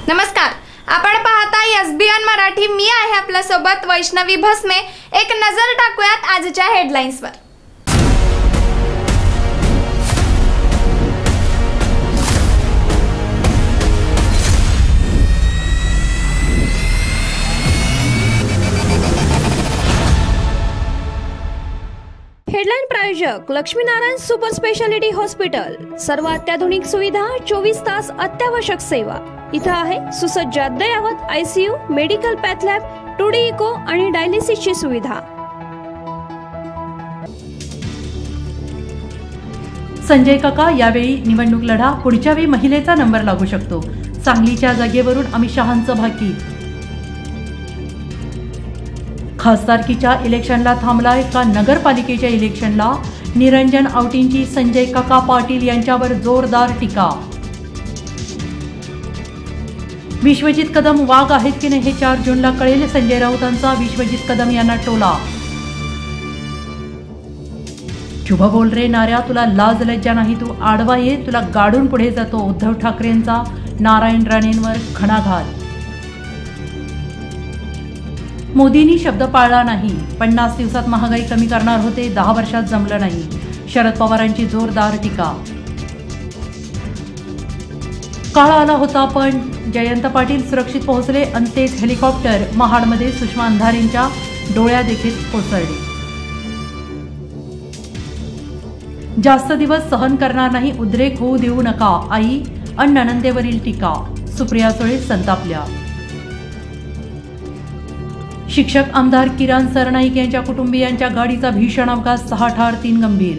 नमस्कार, आपण पाहता SBN मराठी। मी आहे आपल्या सोबत वैष्णवी भस्मे। एक नजर टाकूयात आजच्या हेडलाईन्सवर। हेडलाइन प्रायोजक लक्ष्मीनारायण सुपर स्पेशालिटी हॉस्पिटल। सर्व अत्याधुनिक सुविधा, 24 तास अत्यावश्यक सेवा। इथं आहे सुसज्ज अद्ययावत ICU, medical path lab, 2D echo आणि डायलिसिसची सुविधा। संजय काका यावेळी निवडणूक लढा, पुढच्या वेळी महिलेचा नंबर लागू शकतो। सांगलीच्या जागेवरून अमित शहांचं भाकीत। खासदारकीच्या इलेक्शनला थांबलाय का नगरपालिकेच्या इलेक्शनला? निरंजन औटींची संजय काका पाटील यांच्यावर जोरदार टीका। विश्वजित कदम वाघ आहेत की नाही हे 4 जूनला कळेल, संजय राऊतांचा विश्वजित कदम यांना टोला। शुभ बोल रे नाऱ्या, तुला लाज लज्जा नाही, तू आडवा ये, तुला गाडून पुढे जातो। उद्धव ठाकरेंचा नारायण राणेंवर घणाघात। मोदींनी शब्द पाळला नाही, 50 दिवसात महागाई कमी करणार होते, 10 वर्षात जमलं नाही। शरद पवारांची जोरदार टीका। काळ आला होता पण जयंत पाटील सुरक्षित पोहोचले, अंतेच हेलिकॉप्टर। महाडमध्ये सुषमा अंधारेंच्या डोळ्या देखील कोसळली। जास्त दिवस सहन करणार नाही, उद्रेक होऊ देऊ नका, आई अन ननंदेवरील टीका। सुप्रिया सुळे संतापल्या। शिक्षक आमदार किरण सरनाईक यांच्या कुटुंबियांच्या गाडीचा भीषण अपघात, 6 ठार 3 गंभीर।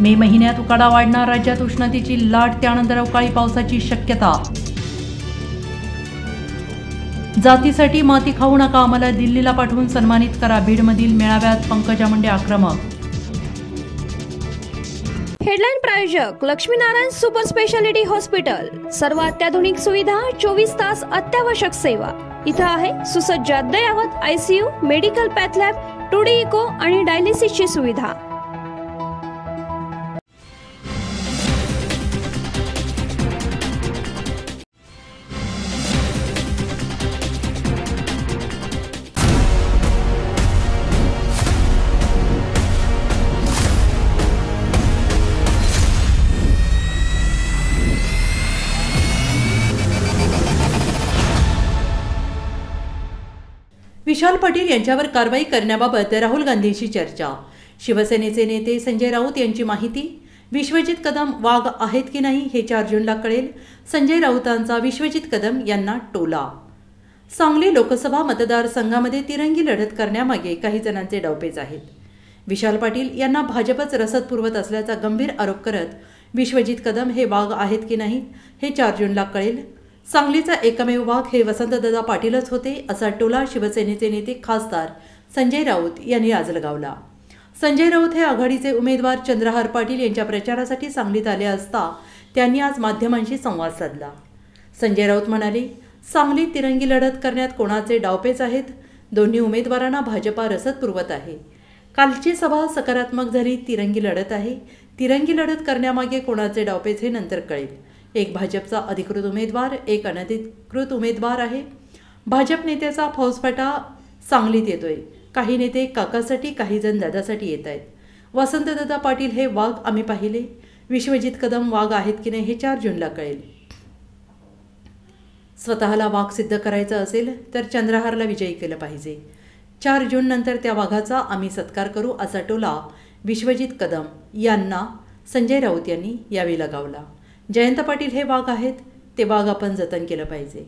मे महिन्यात उकाडा वाढणार, राज्यात उष्णतेची लाट, त्यानंतर अवकाळी पावसाची शक्यता। जातीसाठी माती खाऊ नका, आम्हाला दिल्लीला पाठवून सन्मानित करा, बीडमधील मेळाव्यात पंकजा मुंडे आक्रमक। हेडलाइन प्रायोजक लक्ष्मीनारायण सुपर स्पेशालिटी हॉस्पिटल। सर्व अत्याधुनिक सुविधा, 24 तास अत्यावश्यक सेवा। इथं आहे सुसज्ज अद्ययावत ICU, medical path lab, 2D echo आणि डायलिसिसची सुविधा। विशाल पाटील यांच्यावर कारवाई करण्याबाबत राहुल गांधींशी चर्चा। शिवसेनेचे नेते संजय राऊत यांची माहिती। विश्वजित कदम वाघ आहेत की नाही हे 4 जूनला कळेल, संजय राऊतांचा विश्वजित कदम यांना टोला। सांगली लोकसभा मतदारसंघामध्ये तिरंगी लढत करण्यामागे काही जणांचे डावपेच आहेत। विशाल पाटील यांना भाजपच रसद पुरवत असल्याचा गंभीर आरोप करत विश्वजित कदम हे वाघ आहेत की नाही हे 4 जूनला कळेल, सांगलीचा एकमेव वाघ हे वसंतदादा पाटीलच होते, असा टोला शिवसेनेचे नेते खासदार संजय राऊत यांनी आज लगावला। संजय राऊत हे आघाडीचे उमेदवार चंद्रहार पाटील यांच्या प्रचारासाठी सांगलीत आले असता त्यांनी आज माध्यमांशी संवाद साधला। संजय राऊत म्हणाले, सांगलीत तिरंगी लढत करण्यात कोणाचे डावपेच आहेत? दोन्ही उमेदवारांना भाजपा रसद पुरवत आहे। कालची सभा सकारात्मक झाली, तिरंगी लढत आहे। तिरंगी लढत करण्यामागे कोणाचे डावपेच हे नंतर कळेल। एक भाजपचा अधिकृत उमेदवार, एक अनधिकृत उमेदवार आहे। भाजप नेत्याचा फौजफाटा सांगलीत येतोय। काही नेते काकासाठी, काही जण दादासाठी येत आहेत। वसंतदादा पाटील हे वाघ आम्ही पाहिले, विश्वजित कदम वाघ आहेत की नाही हे 4 जूनला कळेल। स्वतःला वाघ सिद्ध करायचं असेल तर चंद्रहारला विजयी केलं पाहिजे। 4 जून नंतर त्या वाघाचा आम्ही सत्कार करू, असा टोला विश्वजित कदम यांना संजय राऊत यांनी यावेळी लगावला। जयंत पाटील हे वाघ आहेत, ते वाघ आपण जतन केलं पाहिजे।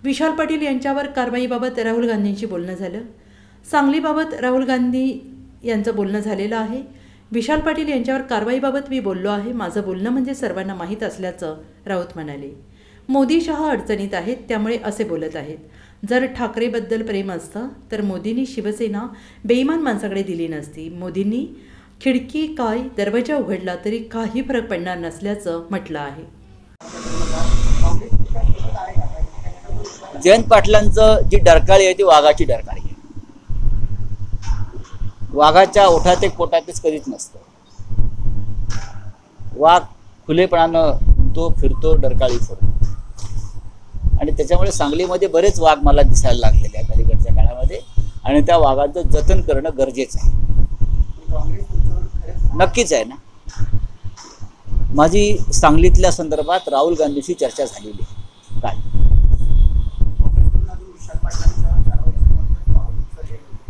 विशाल पाटील यांच्यावर कारवाईबाबत राहुल गांधींशी बोलणं झालं। सांगलीबाबत राहुल गांधी यांचं बोलणं झालेलं आहे। विशाल पाटील यांच्यावर कारवाईबाबत मी बोललो आहे, माझं बोलणं म्हणजे सर्वांना माहीत असल्याचं राऊत म्हणाले। मोदी शहा अडचणीत आहेत, त्यामुळे असे बोलत आहेत। जर ठाकरेबद्दल प्रेम असतं तर मोदींनी शिवसेना बेईमान माणसाकडे दिली नसती। मोदींनी खिडकी काय दरवाजा उघडला तरी काही फरक पडणार नसल्याचं म्हटलं आहे। जयंत पाटलांचं जी डरकाळी आहे ती वाघाची डरकाळी आहे। वाघाच्या ओठात एक पोटातच कधीच नसतं। वाघ खुलेपणानं हिंडतो फिरतो डरकाळी फोडतो आणि त्याच्यामुळे सांगलीमध्ये बरेच वाघ मला दिसायला लागलेले आहेत अलीकडच्या काळामध्ये आणि त्या वाघाचं जतन करणं गरजेचं आहे. नक्कीच आहे ना. माझी सांगलीतल्या संदर्भात राहुल गांधींशी चर्चा झालेली आहे काल.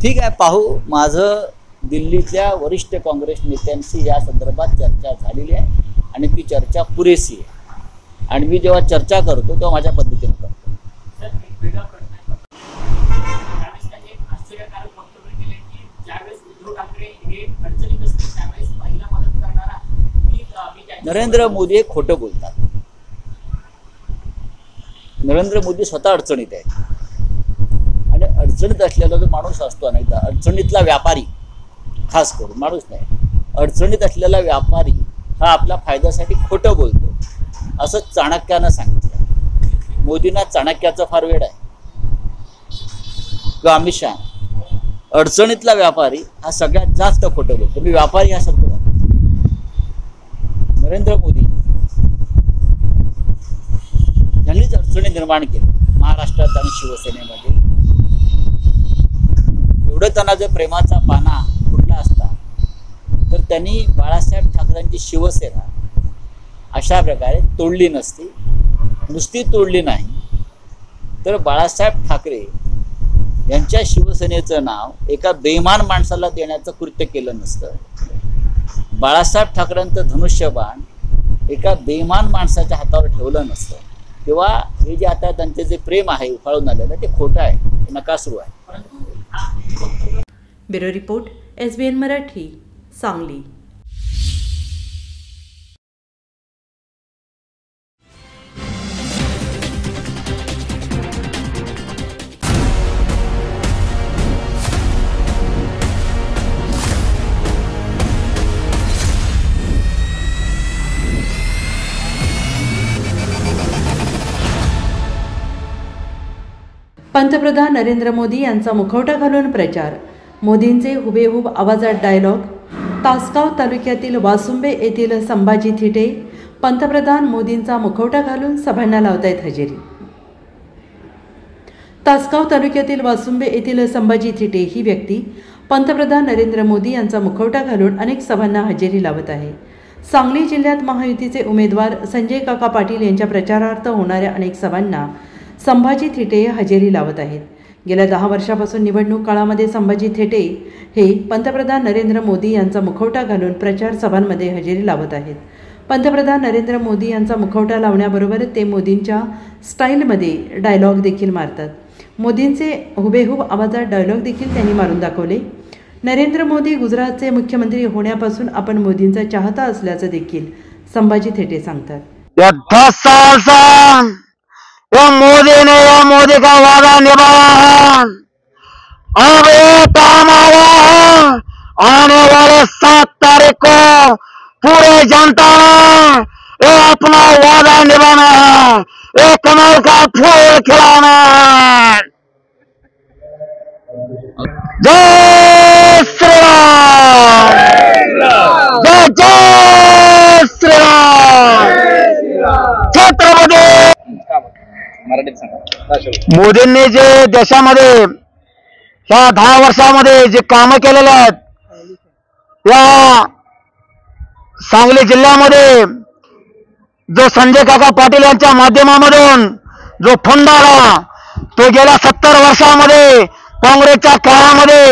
ठीक आहे, पाहू. माझं दिल्लीतल्या वरिष्ठ काँग्रेस नेत्यांशी या संदर्भात चर्चा झालेली आहे आणि ती चर्चा पुरेशी आहे आणि मी जेव्हा चर्चा करतो तेव्हा माझ्या पद्धतीने करतो. नरेंद्र मोदी हे खोटं बोलतात. नरेंद्र मोदी स्वतः अडचणीत आहेत आणि अडचणीत असलेला जो माणूस असतो अनेकदा, अडचणीतला व्यापारी खास करून, माणूस नाही, अडचणीत असलेला व्यापारी हा आपल्या फायद्यासाठी खोटं बोलतो असं चाणक्यानं सांगितलं. मोदींना चाणक्याचं फार वेड आहे किंवा अमित शहा. अडचणीतला व्यापारी हा सगळ्यात जास्त खोटं बोलतो. मी व्यापारी हा शब्द वापरतो. नरेंद्र मोदी यांनीच अडचणी निर्माण केल्या महाराष्ट्रात आणि शिवसेनेमध्ये. एवढं त्यांना जर प्रेमाचा पाना फुटला असता तर त्यांनी बाळासाहेब ठाकरेंची शिवसेना अशा प्रकारे तोडली नसती. नुसती तोडली नाही तर बाळासाहेब ठाकरे यांच्या शिवसेनेचं नाव एका बेईमान माणसाला देण्याचं कृत्य केलं नसतं. बाळासाहेब ठाकरेंचं धनुष्यबाण एका बेईमान माणसाच्या हातावर ठेवलं नसतं. तेव्हा हे जे आता त्यांचे जे प्रेम आहे उफाळून आलेलं ते खोटं आहे, ते नकासरू आहे. Bureau report SBN Marathi, Sangli. पंतप्रधान नरेंद्र मोदी यांचा मुखवटा घालून प्रचार. मोदींचे हुबेहूब आवाजात डायलॉग. तासगाव तालुक्यातील वासुंबे येथील संभाजी थिटे पंतप्रधान मोदींचा मुखवटा घालून सभांना लावतायत हजेरी. तासगाव तालुक्यातील वासुंबे येथील संभाजी थिटे ही व्यक्ती पंतप्रधान नरेंद्र मोदी यांचा मुखवटा घालून अनेक सभांना हजेरी लावत आहे. सांगली जिल्ह्यात महायुतीचे उमेदवार संजय काका पाटील यांच्या प्रचारार्थ होणाऱ्या अनेक सभांना संभाजी थिटे हजेरी लावत आहेत. गेल्या 10 वर्षापासून निवडणूक काळामध्ये संभाजी थिटे हे पंतप्रधान नरेंद्र मोदी यांचा मुखवटा घालून प्रचार सभांमध्ये हजेरी लावत आहेत. पंतप्रधान नरेंद्र मोदी यांचा मुखवटा लावण्याबरोबर ते मोदींच्या स्टाईलमध्ये डायलॉग देखील मारतात. मोदींचे हुबेहूब आवाजात डायलॉग देखील त्यांनी मारून दाखवले. नरेंद्र मोदी गुजरातचे मुख्यमंत्री होण्यापासून आपण मोदींचा चाहता असल्याचं देखील संभाजी थिटे सांगतात. या 10 साल से मोदी का वादा निभाया है. अब ये टाइम आया है, आने वाले 7 तारीख को पूरे जनता ने ये अपना वादा निभाना है, ये कमल का फूल खिलाना है. जय श्री राम, जय जय श्री राम. छत्रपती मोदींनी जे देशामध्ये ह्या 10 वर्षामध्ये जे कामं केलेले आहेत, या सांगली जिल्ह्यामध्ये जो संजय काका पाटील यांच्या माध्यमामधून जो फंड आला तो गेल्या 70 वर्षामध्ये काँग्रेसच्या काळामध्ये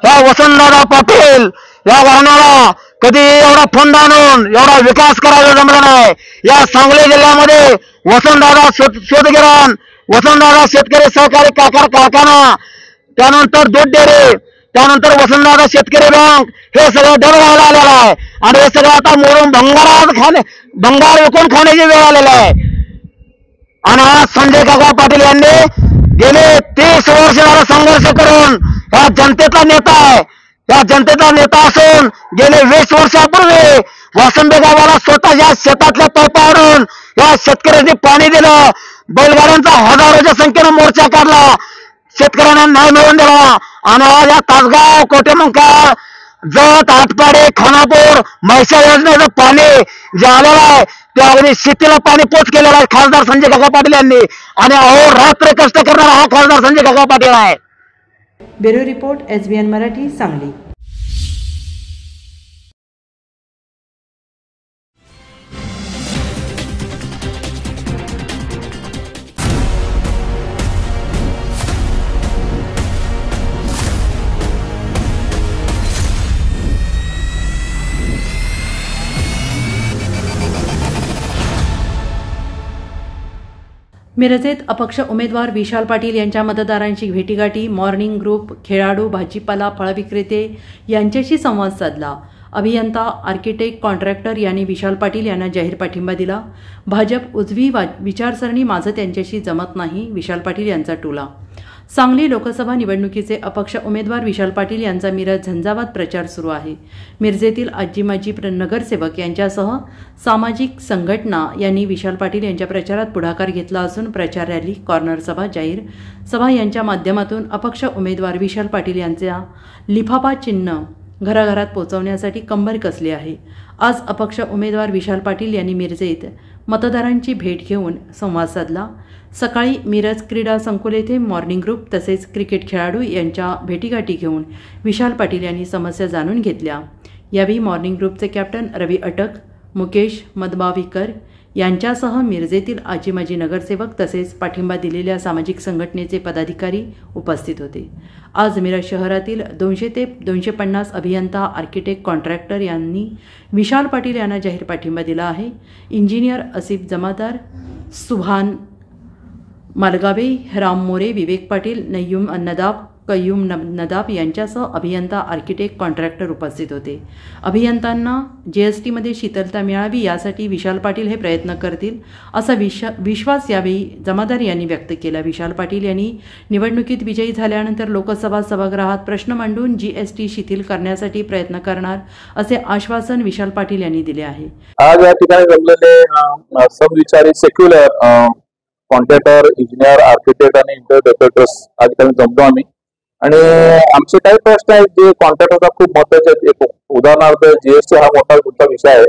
ह्या वसंतदादा पाटील या वाहनाला कधी एवढा फंड आणून एवढा विकास करायला जमला नाही. या सांगली जिल्ह्यामध्ये वसंतदादा शोधगिरण, वसंतदादा शेतकरी सहकारी काकार कारखाना, त्यानंतर दूध डेअरी, त्यानंतर वसंतदादा शेतकरी बँक, हे सगळं दर व्हायला आलेलं आहे आणि हे सगळं आता मोडून भंगार विकून खाण्याची वेळ आलेला आहे. आणि आज संजय काका पाटील यांनी गेले 30 वर्ष झाला संघर्ष करून या जनतेचा नेता आहे. या जनतेचा नेता असून गेले 20 वर्षापूर्वी वासंबे गावाला स्वतःच्या शेतातल्या पाईपावरून या शेतकऱ्यांनी पाणी दिलं. बैलगाड्यांचा हजारोच्या संख्येनं मोर्चा काढला, शेतकऱ्यांना न्याय मिळवून दिला. आणि आज या तासगाव, कोटेमंकाळ, जत आटपाडी खानापूर म्हैसा योजनेचं पाणी जे आलेलं आहे ते अगदी शेतीला पाणी पोच केलेलं आहे खासदार संजय काका पाटील यांनी, आणि अहोरात्र कष्ट करणारा हा खासदार संजय काका पाटील आहे. Bureau report SBN Marathi, Sangli. मिरजेत अपक्ष उमेदवार विशाल पाटील यांच्या मतदारांची भेटीगाठी, मॉर्निंग ग्रुप, खेळाडू, भाजीपाला, फळविक्रेते यांच्याशी संवाद साधला. अभियंता, आर्किटेक्ट, कॉन्ट्रॅक्टर यांनी विशाल पाटील यांना जाहीर पाठिंबा दिला. भाजप उजवी विचारसरणी माझं त्यांच्याशी जमत नाही, विशाल पाटील यांचा टोला. सांगली लोकसभा निवडणुकीचे अपक्ष उमेदवार विशाल पाटील यांचा मिरज झंझावात प्रचार सुरू आहे. मिरजेतील आजी माजी नगरसेवक यांच्यासह सामाजिक संघटना यांनी विशाल पाटील यांच्या प्रचारात पुढाकार घेतला असून प्रचार रॅली, कॉर्नर सभा, जाहीर सभा यांच्या माध्यमातून अपक्ष उमेदवार विशाल पाटील यांच्या लिफाफा चिन्ह घराघरात पोहोचवण्यासाठी कंबर कसली आहे. आज अपक्ष उमेदवार विशाल पाटील यांनी मिरजेत मतदारांची भेट घेऊन संवाद साधला. सकाळी मिरज क्रीडा संकुल येथे मॉर्निंग ग्रुप तसेच क्रिकेट खेळाडू यांच्या भेटीगाठी घेऊन विशाल पाटील यांनी समस्या जाणून घेतल्या. यावेळी मॉर्निंग ग्रुपचे कॅप्टन रवी अटक, मुकेश मदबावीकर यांच्यासह मिरजेतील आजी माजी नगरसेवक तसेच पाठिंबा दिलेल्या सामाजिक संघटनेचे पदाधिकारी उपस्थित होते. आज मिरज शहरातील 200 ते 250 अभियंता, आर्किटेक्ट, कॉन्ट्रॅक्टर यांनी विशाल पाटील यांना जाहीर पाठिंबा दिला आहे. इंजिनियर असिफ जमादार, सुभान मालगावे, राम मोरे, विवेक पाटील, नय्यूम नदाब, कय्यूम नदाब यांच्यासह अभियंता, आर्किटेक्ट, कॉन्ट्रॅक्टर उपस्थित होते. अभियंत्यांना GSTमध्ये शिथिलता मिळावी यासाठी विशाल पाटील हे प्रयत्न करतील असा विश्वास यावेळी जमादार यांनी व्यक्त केला. विशाल पाटील यांनी निवडणुकीत विजयी झाल्यानंतर लोकसभा सभागृहात प्रश्न मांडून GST शिथिल करण्यासाठी प्रयत्न करणार असे आश्वासन विशाल पाटील यांनी दिले आहे. आज या ठिकाणी जमलेले समविचारी सेक्युलर कॉन्ट्रॅक्टर, इंजिनियर, आर्किटेक्ट आणि इंटरप्रेटर्स आज ठिकाणी जमलो आम्ही, आणि आमचे काही प्रश्न आहेत जे कॉन्ट्रॅक्टरचा खूप महत्वाचे आहेत. एक उदाहरणार्थ GST हा मोठा विषय आहे,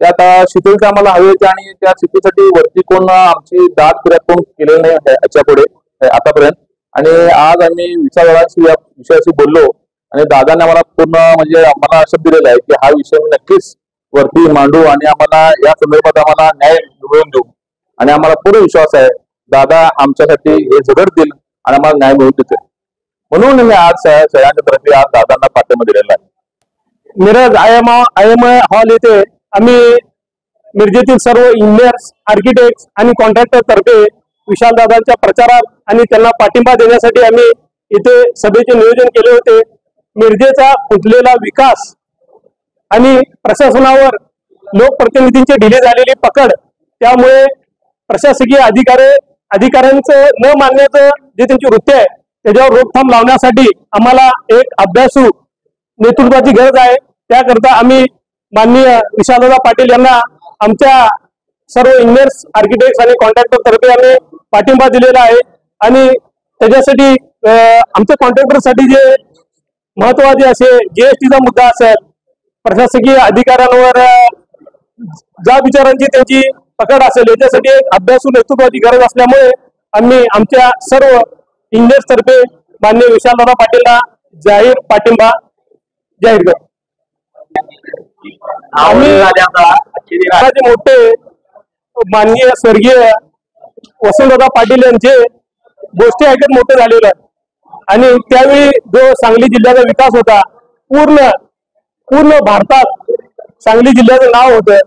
त्यात शिथिलता आम्हाला हवी होती आणि त्या शिथिलतेसाठी वरती कोण आमची दाद फिर्याद कोण केलेली नाही याच्यापुढे आतापर्यंत. आणि आज आम्ही विचारवादांशी या विषयाशी बोललो आणि दादाने आम्हाला पूर्ण म्हणजे आम्हाला शब्द दिलेला आहे की हा विषय नक्कीच वरती मांडू आणि आम्हाला या संदर्भात आम्हाला न्याय मिळवून देऊ, आणि आम्हाला पूर्ण विश्वास आहे दादा आमच्यासाठी हे झगडतील आणि आम्हाला न्याय मिळवून देतील. म्हणून मी आज सगळ्यांच्या तर्फे आज दादांना पाठिंबा दिलेला आहे. मिरज IM हॉल येथे आम्ही मिरजेतील सर्व इंजिनियर्स, आर्किटेक्ट आणि कॉन्ट्रॅक्टर तर्फे विशाल दादांच्या प्रचारात आणि त्यांना पाठिंबा देण्यासाठी आम्ही इथे सभेचे नियोजन केले होते. मिरजेचा फुटलेला विकास आणि प्रशासनावर लोकप्रतिनिधींची ढिली झालेली पकड, त्यामुळे प्रशासकीय अधिकाऱ्यांचं न मानण्याचं जे त्यांची वृत्ती आहे त्याच्यावर रोखथाम लावण्यासाठी आम्हाला एक अभ्यासू नेतृत्वाची गरज आहे. त्याकरता आम्ही माननीय विशालदादा पाटील यांना आमच्या सर्व इंजिनियर्स, आर्किटेक्ट आणि कॉन्ट्रॅक्टर तर्फे आम्ही पाठिंबा दिलेला आहे. आणि त्याच्यासाठी आमच्या कॉन्ट्रॅक्टरसाठी जे महत्वाचे असे GSTचा मुद्दा असेल, प्रशासकीय अधिकाऱ्यांवर ज्या विचारांची त्यांची पकड असेल, याच्यासाठी एक अभ्यासू नेतृत्वाची गरज असल्यामुळे आम्ही आमच्या सर्व इंजिनियर्स तर्फे माननीय विशालदादा पाटीलला जाहीर पाठिंबा जाहीर करतो. आम्ही मोठे माननीय स्वर्गीय वसंतदादा पाटील यांचे गोष्टी ऐकत मोठे झालेले आहेत, आणि त्यावेळी जो सांगली जिल्ह्याचा विकास होता, पूर्ण भारतात सांगली जिल्ह्याचं नाव होतं,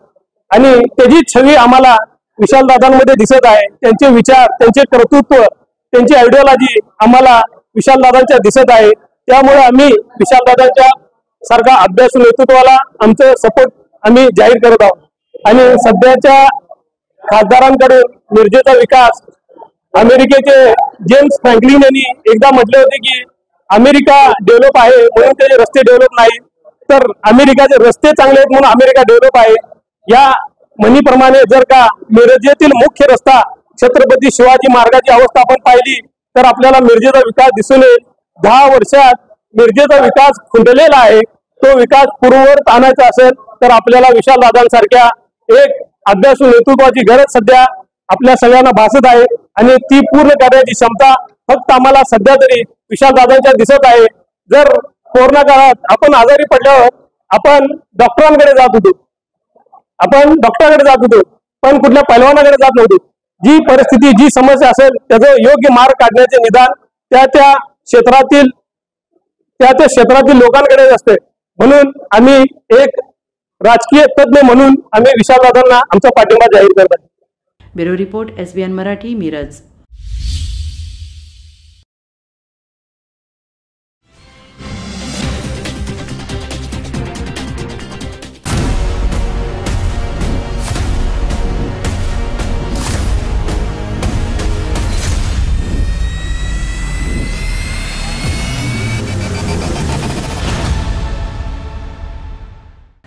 आणि त्याची छवी आम्हाला विशालदादांमध्ये दिसत आहे. त्यांचे विचार, त्यांचे कर्तृत्व, त्यांची आयडिओलॉजी आम्हाला विशालदादांच्या दिसत आहे. त्यामुळे आम्ही विशालदादांच्या सारखा अभ्यासू नेतृत्वाला आमचं सपोर्ट आम्ही जाहीर करत आहोत. आणि सध्याच्या खासदारांकडून मिरजेचा विकास, अमेरिकेचे जेम्स फ्रँकलिन यांनी एकदा म्हटले होते की अमेरिका डेव्हलप आहे म्हणून त्याचे रस्ते डेव्हलप नाही, तर अमेरिकाचे रस्ते चांगले आहेत म्हणून अमेरिका डेव्हलप आहे. या म्हणीप्रमाणे जर का मिरजेतील मुख्य रस्ता छत्रपती शिवाजी मार्गाची अवस्था आपण पाहिली तर आपल्याला मिरजेचा विकास दिसून येईल. 10 वर्षात मिरजेचा विकास खुंटलेला आहे. तो विकास पूर्ववत आणायचा असेल तर आपल्याला विशालदादांसारख्या एक अभ्यासू नेतृत्वाची गरज सध्या आपल्या सगळ्यांना भासत आहे आणि ती पूर्ण करण्याची क्षमता फक्त आम्हाला सध्या तरी विशालदादांच्या दिसत आहे. जर कोरोना काळात आपण आजारी पडल्यावर आपण डॉक्टरांकडे जात होतो, पण कुठल्या पैलवानाकडे जात नव्हतो. जी परिस्थिती, जी समस्या असेल त्याचं योग्य मार्ग काढण्याचे निदान त्या क्षेत्रातील लोकांकडे असते. म्हणून आम्ही एक राजकीय तज्ञ म्हणून आम्ही विशालदादांना आमचा पाठिंबा जाहीर करत आहोत. Bureau report SBN Marathi, Miraj.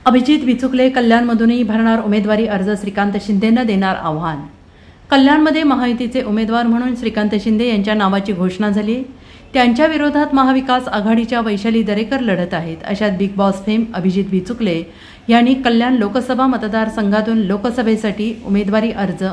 Abhijit Bichukale कल्याणमधूनही भरणार उमेदवारी अर्ज. श्रीकांत शिंदेंना देणार आव्हान. कल्याणमध्ये महायुतीचे उमेदवार म्हणून श्रीकांत शिंदे यांच्या नावाची घोषणा झाली. त्यांच्या विरोधात महाविकास आघाडीच्या वैशाली दरेकर लढत आहेत. अशात big boss fame Abhijit Bichukale यांनी कल्याण लोकसभा मतदारसंघातून लोकसभेसाठी उमेदवारी अर्ज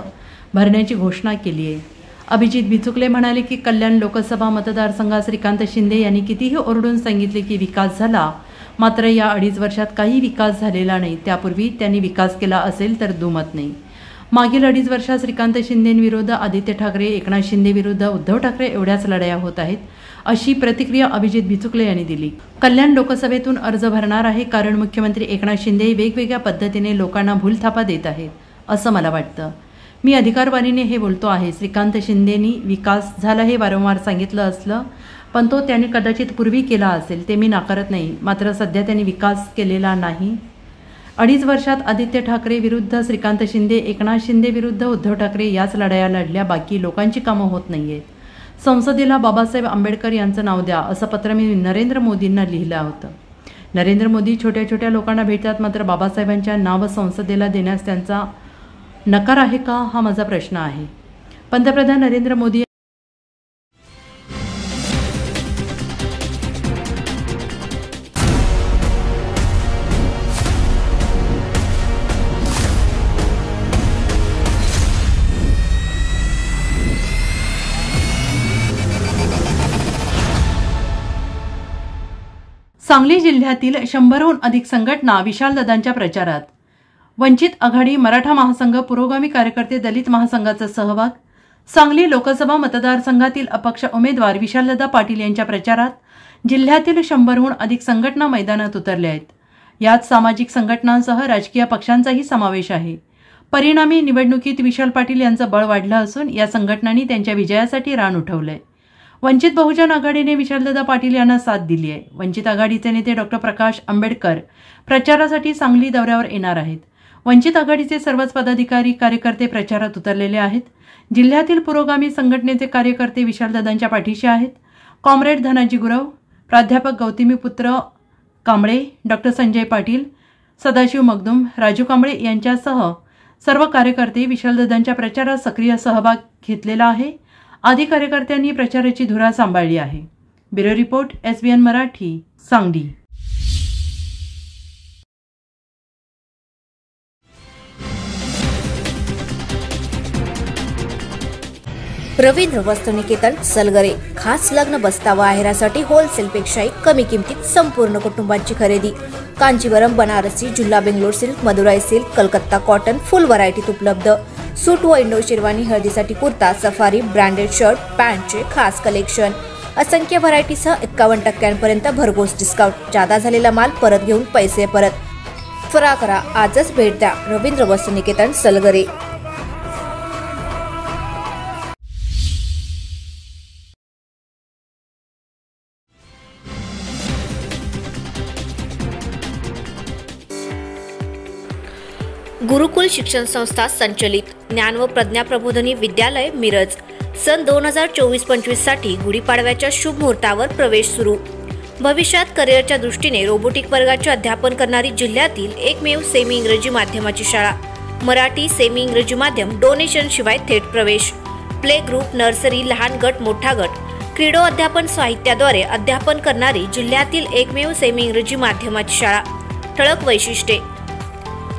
भरण्याची घोषणा केली आहे. अभिजित बिचुकले म्हणाले की कल्याण लोकसभा मतदारसंघात श्रीकांत शिंदे यांनी कितीही ओरडून सांगितले की विकास झाला, मात्र या 2.5 वर्षात काही विकास झालेला नाही. त्यापूर्वी त्यांनी विकास केला असेल तर दुमत नाही. मागील 2.5 वर्षात श्रीकांत शिंदेविरुद्ध आदित्य ठाकरे, एकनाथ शिंदे विरुद्ध उद्धव ठाकरे एवढ्याच लढाया होत आहेत, अशी प्रतिक्रिया अभिजित बिचुकले यांनी दिली. कल्याण लोकसभेतून अर्ज भरणार आहे कारण मुख्यमंत्री एकनाथ शिंदे वेगवेगळ्या पद्धतीने लोकांना भूलथापा देत आहेत असं मला वाटतं. मी अधिकारवाणीने हे बोलतो आहे. श्रीकांत शिंदेनी विकास झाला हे वारंवार सांगितलं असलं, पण तो त्यांनी कदाचित पूर्वी केला असेल, ते मी नाकारत नाही. मात्र सध्या त्यांनी विकास केलेला नाही. 2.5 वर्षात आदित्य ठाकरे विरुद्ध श्रीकांत शिंदे, एकनाथ शिंदे विरुद्ध उद्धव ठाकरे याच लढाया लढल्या, बाकी लोकांची कामं होत नाहीयेत. संसदेला बाबासाहेब आंबेडकर यांचं नाव द्या असं पत्र मी नरेंद्र मोदींना लिहिलं होतं. नरेंद्र मोदी छोट्या छोट्या लोकांना भेटतात, मात्र बाबासाहेबांच्या नाव संसदेला देण्यास त्यांचा नकार आहे का, हा माझा प्रश्न आहे. पंतप्रधान नरेंद्र मोदी सांगली जिल्ह्यातील 100हून अधिक संघटना विशालदादांच्या प्रचारात. वंचित आघाडी, मराठा महासंघ, पुरोगामी कार्यकर्ते, दलित महासंघाचा सहभाग. सांगली लोकसभा मतदारसंघातील अपक्ष उमेदवार विशालदादा पाटील यांच्या प्रचारात जिल्ह्यातील 100हून अधिक संघटना मैदानात उतरल्या आहेत. यात सामाजिक संघटनांसह राजकीय पक्षांचाही समावेश आहे. परिणामी निवडणुकीत विशाल पाटील यांचं बळ वाढलं असून या संघटनांनी त्यांच्या विजयासाठी रान उठवलंय. वंचित बहुजन आघाडीने विशालदादा पाटील यांना साथ दिली आहे. वंचित आघाडीचे नेते डॉ. प्रकाश आंबेडकर प्रचारासाठी सांगली दौऱ्यावर येणार आहेत. वंचित आघाडीचे सर्वच पदाधिकारी, कार्यकर्ते प्रचारात उतरलेले आहेत. जिल्ह्यातील पुरोगामी संघटनेचे कार्यकर्ते विशालदादांच्या पाठीशी आहेत. कॉम्रेड धनाजी गुरव, प्राध्यापक गौतमीपुत्र कांबळे, डॉ. संजय पाटील, सदाशिव मगदुम, राजू कांबळे यांच्यासह सर्व कार्यकर्ते विशालदादांच्या प्रचारात सक्रिय सहभाग घेतलेला आहे. आदी कार्यकर्त्यांनी प्रचाराची धुरा सांभाळली आहे. Bureau report SBN Marathi, Sangli. Ravindra Vastraniketan, Salgare. खास लग्न बस्तावा आहेरासाठी होलसेलपेक्षाही कमी किमतीत संपूर्ण कुटुंबाची खरेदी. कांजीवरम, बनारसी, जुल्ला Bangalore silk, Madurai silk, Calcutta cotton full व्हरायटीत उपलब्ध. सूट व इंडो शेरवानी, हळदीसाठी कुर्ता, सफारी, ब्रँडेड शर्ट, पॅन्टचे खास कलेक्शन. असंख्य व्हरायटीसह 51% भरघोस डिस्काउंट. जादा झालेला माल परत घेऊन पैसे परत. त्वरा करा, आजच भेट द्या. रवींद्र वस्त्रनिकेतन, सलगरे. गुरुकुल शिक्षण संस्था संचलित ज्ञान व प्रज्ञा प्रबोधिनी विद्यालय मिरज. सन 2024-25 साठी गुढीपाडव्याच्या शुभ मुहूर्तावर प्रवेश सुरू. भविष्यात करिअरच्या दृष्टीने रोबोटिक वर्गाचे अध्यापन करणारी जिल्ह्यातील एकमेव सेमी इंग्रजी माध्यमाची शाळा. मराठी, सेमी इंग्रजी माध्यम, डोनेशन शिवाय थेट प्रवेश. प्ले ग्रुप, नर्सरी, लहान गट, मोठा गट, क्रीडो अध्यापन साहित्याद्वारे अध्यापन करणारी जिल्ह्यातील एकमेव सेमी इंग्रजी माध्यमाची शाळा. ठळक वैशिष्ट्ये: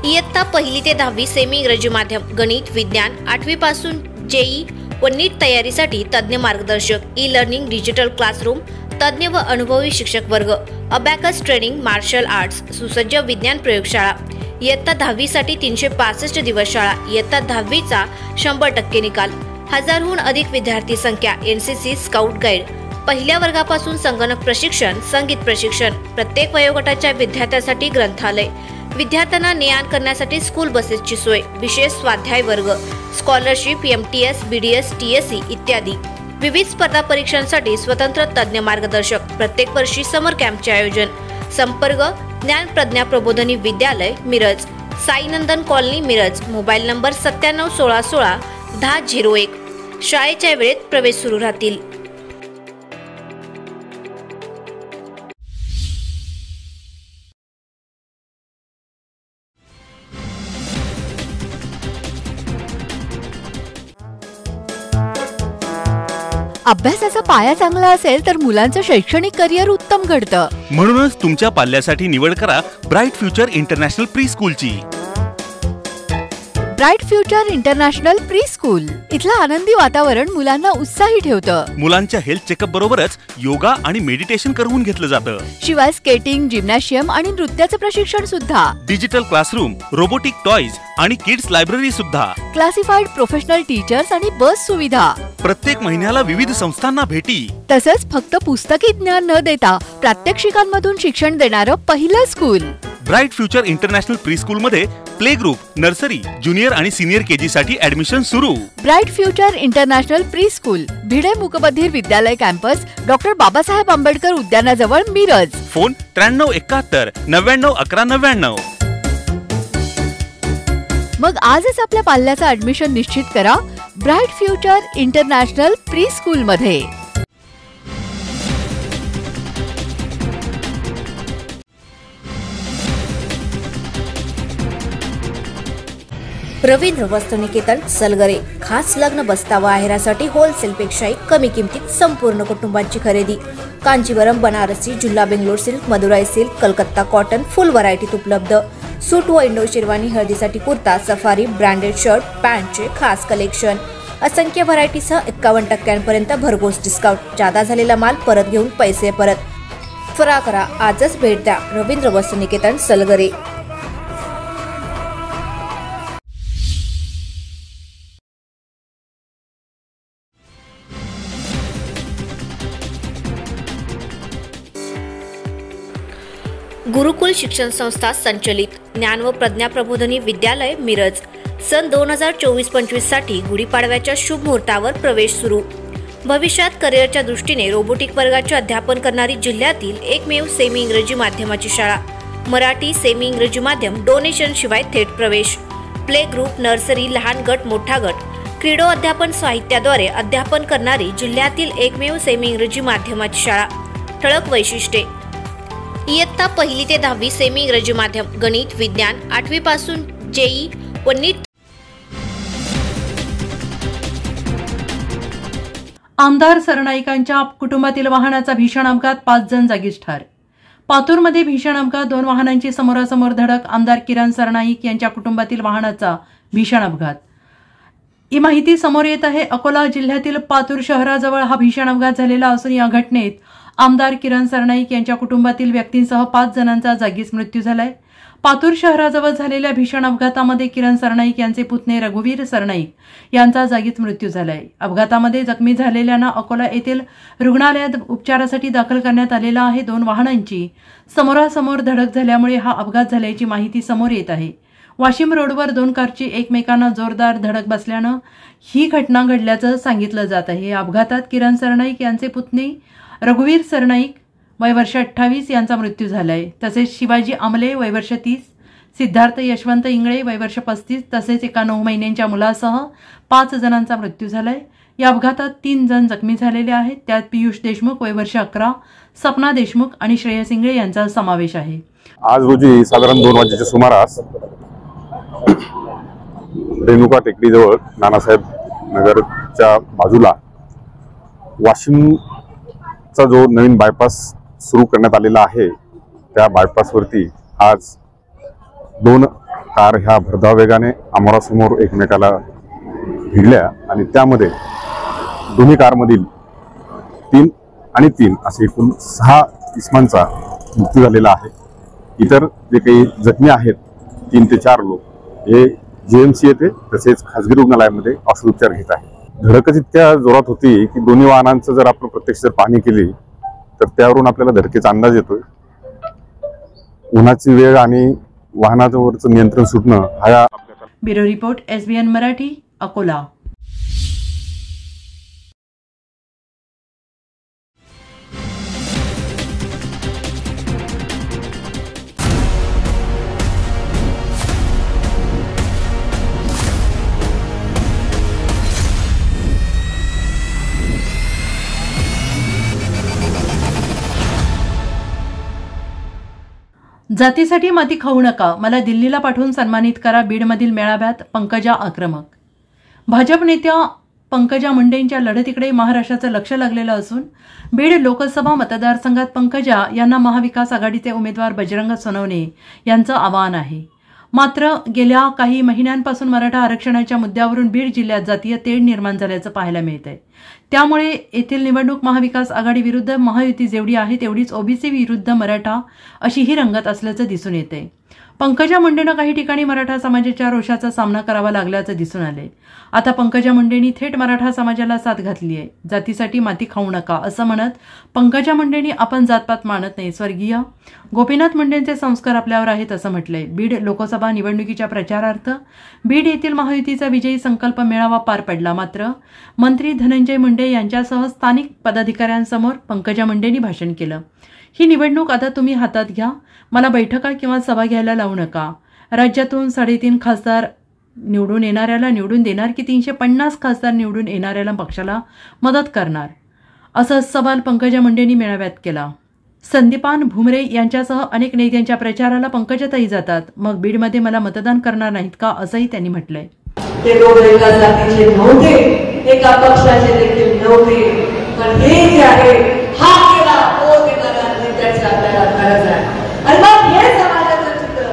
इयत्ता 1ली ते 10वी सेमी इंग्रजी माध्यम, गणित, विज्ञान, 8वी पासून जेई व नीट तयारीसाठी तज्ज्ञ मार्गदर्शक, ई लर्निंग, डिजिटल क्लासरूम, तज्ज्ञ व अनुभवी शिक्षक वर्ग, अबॅकस ट्रेनिंग, मार्शल आर्ट्स, सुसज्ज विज्ञान प्रयोगशाळा. इयत्ता 10वी साठी 365 दिवस शाळा. इयत्ता 10वीचा 100% निकाल. 1000हून अधिक विद्यार्थी संख्या. NCC scout guide. पहिल्या वर्गापासून संगणक प्रशिक्षण, संगीत प्रशिक्षण. प्रत्येक वयोगटाच्या विद्यार्थ्यांसाठी ग्रंथालय. विद्यार्थ्यांना ने-आण करण्यासाठी स्कूल बसेसची सोय. विशेष स्वाध्याय वर्ग, स्कॉलरशिप, MTS, BDS, TSE इत्यादी. विविध स्पर्धा परीक्षांसाठी स्वतंत्र तज्ज्ञ मार्गदर्शक. प्रत्येक वर्षी समर कॅम्पचे आयोजन. संपर्क: ज्ञान Pragya Prabodhini Vidyalaya, Miraj, Sainandan colony, Miraj. Mobile number 97 16 16 10 01. शाळेच्या वेळेत प्रवेश सुरू राहतील. अभ्यासाचा पाया चांगला असेल तर मुलांचं शैक्षणिक करिअर उत्तम घडतं. म्हणूनच तुमच्या पाल्यासाठी निवड करा ब्राईट फ्युचर इंटरनॅशनल प्री स्कूलची. Bright future international pre school इथलं आनंदी वातावरण मुलांना उत्साही ठेवतं. मुलांच्या हेल्थ चेकअप बरोबरच योगा आणि मेडिटेशन करवून घेतलं जातं. शिवाय स्केटिंग, जिम्नॅशियम आणि नृत्याचं प्रशिक्षण सुद्धा. डिजिटल क्लासरूम, रोबोटिक टॉयज आणि किड्स लायब्ररी सुद्धा. क्लासिफाईड प्रोफेशनल टीचर्स आणि बस सुविधा. प्रत्येक महिन्याला विविध संस्थांना भेटी. तसंच फक्त पुस्तकी ज्ञान न देता प्रात्यक्षिकांमधून शिक्षण देणारं पहिलं school. Bright future international pre school मध्ये प्ले ग्रुप, नर्सरी, ज्युनियर आणि सिनियर KG साठी ऍडमिशन सुरू. Bright future international pre school, Bhide मूकबधीर विद्यालय कॅम्पस, डॉक्टर बाबासाहेब आंबेडकर उद्यानाजवळ, मिरज. फोन 93 71 99 11 99. मग आजच आपल्या पाल्याचं ऍडमिशन निश्चित करा bright future international pre school मध्ये. रवींद्र वस्त्रनिकेतन, सलगरे. खास लग्न बस्तावा आहेरासाठी होलसेलपेक्षाही कमी किमतीत संपूर्ण कुटुंबाची खरेदी. कांचीवरम, बनारसी, जुल्ला Bangalore silk, Madurai silk, Calcutta cotton full व्हरायटीत उपलब्ध. सूट व इंडो शेरवानी, हळदीसाठी कुर्ता, सफारी, ब्रँडेड शर्ट, पॅन्टचे खास कलेक्शन. असंख्य व्हरायटीसह 51% भरघोस डिस्काउंट. जादा झालेला माल परत घेऊन पैसे परत. त्वरा करा, आजच भेट द्या रवींद्र वस्त्रनिकेतन, सलगरे. गुरुकुल शिक्षण संस्था संचलित ज्ञान व प्रज्ञा प्रबोधिनी विद्यालय, मिरज. सन 2024-25 साठी गुढीपाडव्याच्या शुभ मुहूर्तावर प्रवेश सुरू. भविष्यात करिअरच्या दृष्टीने रोबोटिक वर्गाचे अध्यापन करणारी जिल्ह्यातील एकमेव सेमी इंग्रजी माध्यमाची शाळा. मराठी, सेमी इंग्रजी माध्यम, डोनेशन शिवाय थेट प्रवेश. प्ले ग्रुप, नर्सरी, लहान गट, मोठा गट. क्रीडो अध्यापन साहित्याद्वारे अध्यापन करणारी जिल्ह्यातील एकमेव सेमी इंग्रजी माध्यमाची शाळा. ठळक वैशिष्ट्ये: इयत्ता 1ली ते 10वी सेमी इंग्रजी माध्यम, गणित, विज्ञान, 8वी पासून जेई व नीट. आमदार सरनाईकांच्या कुटुंबातील वाहनाचा भीषण अपघात, 5 जण जागीच ठार. पातूरमध्ये भीषण अपघात, 2 वाहनांची समोरासमोर धडक. आमदार किरण सरनाईक यांच्या कुटुंबातील वाहनाचा भीषण अपघात. ही माहिती समोर येत आहे. अकोला जिल्ह्यातील पातूर शहराजवळ हा भीषण अपघात झालेला असून या घटनेत आमदार किरण सरनाईक यांच्या कुटुंबातील व्यक्तींसह 5 जणांचा जागीच मृत्यू झालाय. पातूर शहराजवळ झालेल्या भीषण अपघातामध्ये किरण सरनाईक यांचे पुतणे रघुवीर सरनाईक यांचा जागीच मृत्यू झालाय. अपघातामध्ये जखमी झालेल्यांना अकोला येथील रुग्णालयात उपचारासाठी दाखल करण्यात आलेला आहे. 2 वाहनांची समोरासमोर धडक झाल्यामुळे हा अपघात झाल्याची माहिती समोर येत आहे. वाशिम रोडवर 2 कारची एकमेकांना जोरदार धडक बसल्यानं ही घटना घडल्याचं सांगितलं जात आहे. या अपघातात किरण सरनाईक यांचे पुतणे रघुवीर सरनाईक वय वर्ष 28 यांचा मृत्यू झालाय. तसेच शिवाजी आमले वय वर्ष 30, सिद्धार्थ यशवंत इंगळे वय वर्ष 35 तसेच एका 9 महिन्यांच्या मुलासह 5 जणांचा मृत्यू झालाय. या अपघातात 3 जण जखमी झालेले आहेत. त्यात पियुष देशमुख वय वर्ष 11, सपना देशमुख आणि श्रेयस इंगळे यांचा समावेश आहे. आज रोजी साधारण 2 वाजेच्या सुमारास रेणुका टेकडीजवळ नानासाहेब नगरच्या बाजूला वाशिम औरंगाबादचा जो नवीन बायपास सुरू करण्यात आलेला आहे त्या बायपासवरती आज 2 कार ह्या भरधाव वेगाने आमोरासमोर एकमेकाला भिडल्या आणि त्यामध्ये दोन्ही कारमधील 3 आणि 3 असे एकूण 6 इसमांचा मृत्यू झालेला आहे। इतर जे काही जखमी आहेत 3 ते 4 लोक हे JMC येथे तसेच खासगी रुग्णालयामध्ये औषधोपचार घेत आहेत। धडकच इतक्या जोरात होती की दोन्ही वाहनांचं जर आपण प्रत्यक्ष पाहणी केली तर त्यावरून आपल्याला धडकेचा अंदाज येतोय। उन्हाची वेळ आणि वाहनावरचं नियंत्रण सुटणं हा bureau report SBN Marathi Akola. जातीसाठी माती खाऊ नका, मला दिल्लीला पाठवून सन्मानित करा। बीडमधील मेळाव्यात पंकजा आक्रमक। भाजप नेत्या पंकजा मुंडेंच्या लढतीकडे महाराष्ट्राचं लक्ष लागलेलं असून बीड लोकसभा मतदारसंघात पंकजा यांना महाविकास आघाडीचे उमेदवार बजरंग सोनवणे यांचं आवाहन आहे। मात्र गेल्या काही महिन्यांपासून मराठा आरक्षणाच्या मुद्द्यावरून बीड जिल्ह्यात जातीय तेढ निर्माण झाल्याचं पाहायला मिळतंय। त्यामुळे येथील निवडणूक महाविकास आघाडी विरुद्ध महायुती जेवढी आहे तेवढीच ओबीसी विरुद्ध मराठा अशी ही रंगत असल्याचं दिसून येते। पंकजा मुंडेंना काही ठिकाणी मराठा समाजाच्या रोषाचा सामना करावा लागल्याचं दिसून आले। आता पंकजा मुंडेंनी थेट मराठा समाजाला साथ घातली आहे। जातीसाठी माती खाऊ नका असं म्हणत पंकजा मुंडेंनी आपण जातपात मानत नाही, स्वर्गीय गोपीनाथ मुंडेंचे संस्कार आपल्यावर आहेत असं म्हटलंय। बीड लोकसभा निवडणुकीच्या प्रचारार्थ बीड येथील महायुतीचा विजयी संकल्प मेळावा पार पडला। मात्र मंत्री धनंजय मुंडे यांच्यासह स्थानिक पदाधिकाऱ्यांसमोर पंकजा मुंडेंनी भाषण केलं। ही निवडणूक आता तुम्ही हातात घ्या, मला बैठका किंवा सभा घ्यायला लावू नका। राज्यातून 3.5 खासदार निवडून येणाऱ्याला निवडून देणार की 350 खासदार निवडून येणाऱ्याला पक्षाला मदत करणार, असा सवाल पंकजा मुंडेंनी मेळाव्यात केला। संदीपान भुमरे यांच्यासह अनेक नेत्यांच्या प्रचाराला पंकजाताई जातात, मग बीडमध्ये मला मतदान करणार नाहीत का असंही त्यांनी म्हटलंय। ते लोक एका जातीचे नव्हते, एका पक्षाचे देखील नव्हते, पण हे जे आहे हा केला तो देणारा नेत्याची आपल्याला गरज आहे आणि मग हे समाजाचं चित्र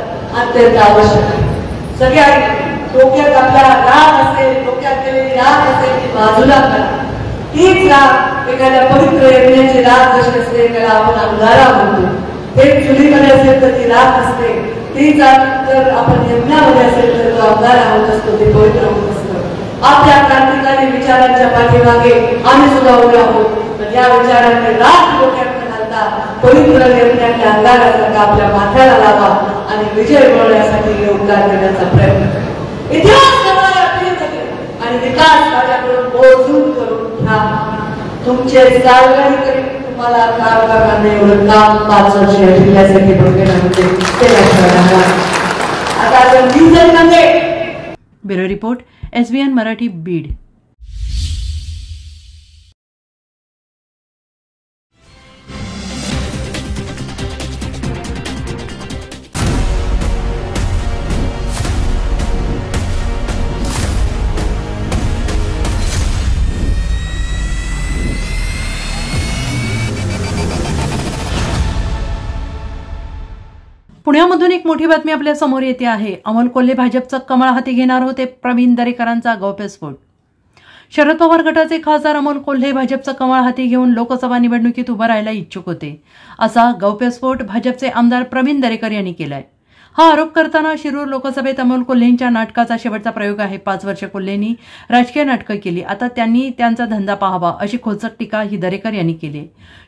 अत्यंत आवश्यक आहे। सगळ्या डोक्यात आपला राग असेल, डोक्यात केलेली राग असेल ती बाजूला करा। तीच राग एखाद्या पवित्र यज्ञाची राग जशी असते त्याला आपण अंगारा म्हणतो। एक चुलीमध्ये असेल तर ती राग असते, तीच जर आपण यज्ञामध्ये असेल तर तो अंगारा होत असतो, ते पवित्र होत असतं। आपल्या क्रांतिकारी विचारांच्या पाठीमागे आम्ही सुद्धा उभे आहोत, पण या विचारांनी राग डोक्यात घालता पवित्र यज्ञाच्या अंगारासारखा आपल्या माथ्याला लावा आणि विजय मिळवण्यासाठी योगदान देण्याचा प्रयत्न करा। इतिहास आणि विकास माझ्याकडून मोजून करून घ्या। तुमचे सार्वजनिक तुम्हाला काम करणार नाही एवढं काम 5 वर्ष जिल्ह्यासाठी बघण्यामध्ये ते लक्षात घ्या। आता डिझेल मध्ये bureau report SBN Marathi Beed. पुण्यामधून एक मोठी बातमी आपल्या समोर येते आहे। अमोल कोल्हे भाजपचं कमळ हाती घेणार होते, प्रवीण दरेकरांचा गौप्यस्फोट। शरद पवार गटाचे खासदार अमोल कोल्हे भाजपचं कमळ हाती घेऊन लोकसभा निवडणुकीत उभं राहायला इच्छुक होते, असा गौप्यस्फोट भाजपचे आमदार प्रवीण दरेकर यांनी केलाय। हा आरोप करताना शिरूर लोकसभेत अमोल कोल्हेंच्या नाटकाचा शेवटचा प्रयोग आहे। 5 वर्ष कोल्हेंनी राजकीय नाटकं केली, आता त्यांनी त्यांचा धंदा पाहावा अशी खोचक टीका ही दरेकर यांनी केली।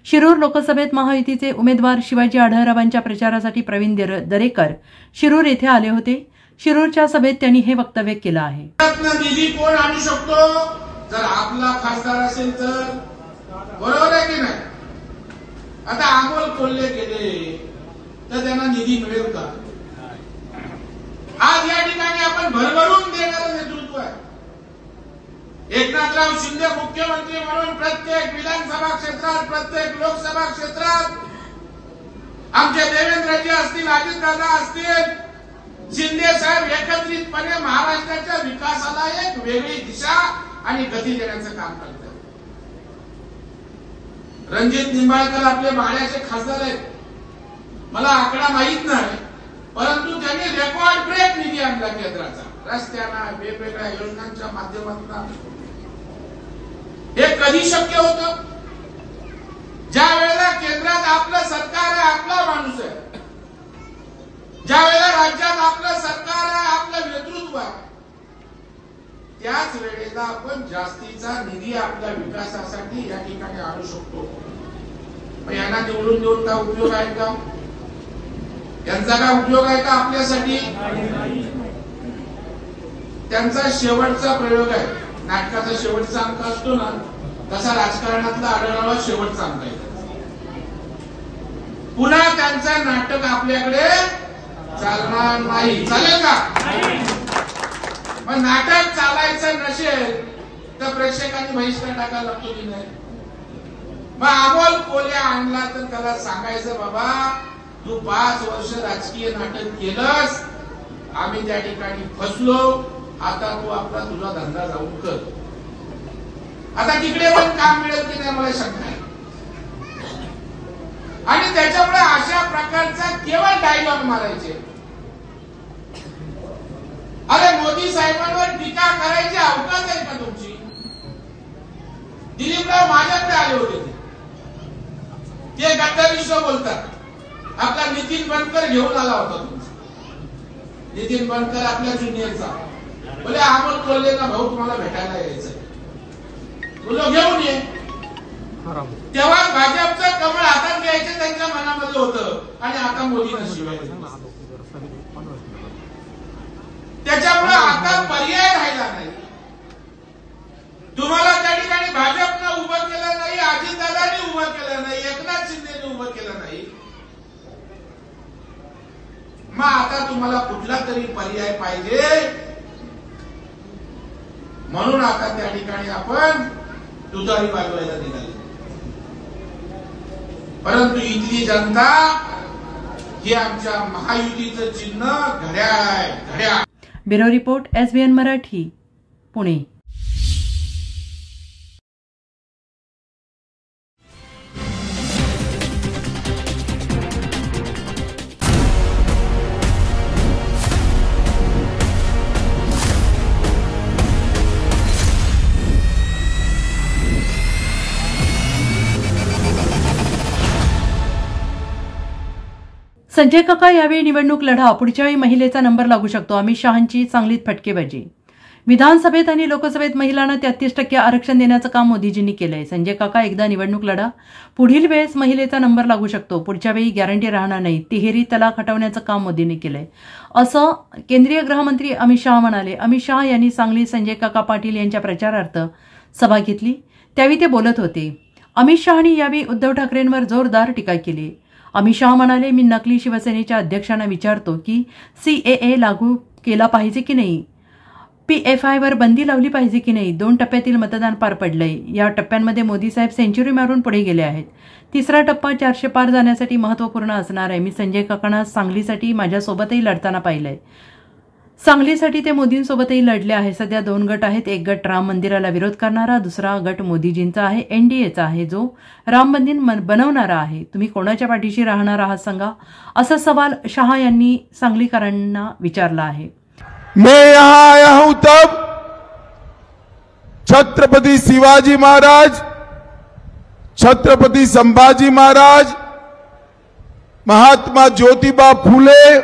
शिरूर लोकसभेत महायुतीचे उमेदवार शिवाजी आढळरावांच्या प्रचारासाठी प्रवीण दरेकर शिरूर येथे आले होते। शिरूरच्या सभेत त्यांनी हे वक्तव्य केलं आहे। निधी कोण आणू शकतो? जर आपला खासदार असेल तर, बरोबर आहे की नाही? आता अमोल कोल्हे गेले तर त्यांना निधी मिळेल का? आज या ठिकाणी आपण भरभरून देणारं नेतृत्व आहे। एकनाथराव शिंदे मुख्यमंत्री म्हणून प्रत्येक विधानसभा क्षेत्रात, प्रत्येक लोकसभा क्षेत्रात आमचे देवेंद्रजी असतील, अजितदादा असतील, शिंदे साहेब एकत्रितपणे महाराष्ट्राच्या विकासाला एक वेगळी दिशा आणि गती देण्याचं काम करतात। रणजित निंबाळकर आपले माढ्याचे खासदार आहेत, मला आकडा माहित नाही, परंतु त्यांनी रेकॉर्ड ब्रेक निधी आणला केंद्राचा, रस्त्यांना वेगवेगळ्या योजनांच्या माध्यमातून. हे कधी शक्य होतं? ज्या वेळेला केंद्रात आपलं सरकार आहे, आपला माणूस आहे, ज्या वेळेला राज्यात आपलं सरकार आहे, आपलं नेतृत्व आहे, त्याच वेळेला आपण जास्तीचा निधी आपल्या विकासासाठी या ठिकाणी आणू शकतो. यांना निवडून देऊन काय उपयोग आहे का? यांचा काय उपयोग आहे का आपल्यासाठी? त्यांचा शेवटचा प्रयोग आहे. नाटकाचा शेवटचा अंक असतो ना, तसा राजकारणातला आढळराव शेवटचा अंक आहे. पुन्हा त्यांचं नाटक आपल्याकडे चालणार नाही. चालेल का? मग नाटक चालायचं नसेल तर प्रेक्षकांनी बहिष्कार टाकायला लागतो की नाही? मग अमोल कोल्हे आणला तर त्याला सांगायचं, बाबा तू 5 वर्ष राजकीय नाटक केलंस, आम्ही त्या ठिकाणी फसलो, आता तू आपला तुझा धंदा जाऊन कर. आता तिकडे पण काम मिळेल की नाही मला शंका आहे. आणि त्याच्यामुळे अशा प्रकारचा केवळ डायलॉग मारायचे. अरे मोदी साहेबांवर टीका करायची अवकाश आहे का तुमची? दिलीपराव माझ्याकडे आले होते, ते गद्दारीशो बोलतात. आपला नितीन बनकर घेऊन आला होता तुमचा, नितीन बनकर आपल्या ज्युनियरचा. बोले अमोल कोल्हेंना भाऊ तुम्हाला भेटायला यायचंय. बोलो घेऊन ये. तेव्हा भाजपचं कमळ हातात घ्यायचं त्यांच्या मनामध्ये होतं, आणि आता मोदींना शिवाय. त्याच्यामुळे आता पर्याय राहिला नाही. तुम्हाला त्या ठिकाणी भाजपनं उभं केलं नाही, अजितदादांनी उभं केलं नाही, एकनाथ शिंदेने उभं केलं नाही. मग आता तुम्हाला कुठला तरी पर्याय पाहिजे, म्हणून आता त्या ठिकाणी आपण तुतारी वाजवायला निघाले. परंतु इथली जनता हे आमच्या महायुतीचं चिन्ह घड्याळ आहे, घड्याळ. Bureau report SBN Marathi, Pune. Sanjay काका यावेळी निवडणूक लढा, पुढच्या वेळी महिलेचा नंबर लागू शकतो. अमित शहांची सांगलीत फटकेबाजी. विधानसभेत आणि लोकसभेत महिलांना 33% आरक्षण देण्याचं काम मोदीजींनी केलंय. संजय काका एकदा निवडणूक लढा, पुढील वेळेस महिलेचा नंबर लागू शकतो. पुढच्या वेळी गॅरंटी राहणार नाही. तिहेरी तलाक हटवण्याचं काम मोदींनी केलंय, असं केंद्रीय गृहमंत्री अमित शहा म्हणाले. अमित शहा यांनी सांगलीत संजय काका पाटील यांच्या प्रचारार्थ सभा घेतली, त्यावेळी ते बोलत होते. अमित शहानी यावेळी उद्धव ठाकरेंवर जोरदार टीका केली. अमित शहा म्हणाले, मी नकली शिवसेनेच्या अध्यक्षांना विचारतो की CAA लागू केला पाहिजे की नाही, PFI वर बंदी लावली पाहिजे की नाही. 2 टप्प्यातील मतदान पार पडलंय. या टप्प्यांमध्ये मोदी साहेब सेंचुरी मारून पुढे गेले आहेत. तिसरा टप्पा 400 पार जाण्यासाठी महत्त्वपूर्ण असणार आहे. मी संजय काकांना सांगलीसाठी माझ्यासोबतही लढताना पाहिलंय. सांगलीसाठी ते मोदींसोबतही लढले आहे. सध्या 2 गट आहेत. एक गट राम मंदिराला विरोध करणारा, दुसरा गट मोदीजींचा आहे, NDAचा आहे, जो राम मंदिर बनवणारा आहे. तुम्ही कोणाच्या पाठीशी राहणार आहात सांगा, असा सवाल शहा यांनी सांगलीकरांना विचारला आहे. मैं यहाँ आया हूं तब छत्रपति शिवाजी महाराज, छत्रपति संभाजी महाराज, महात्मा ज्योतिबा फुले,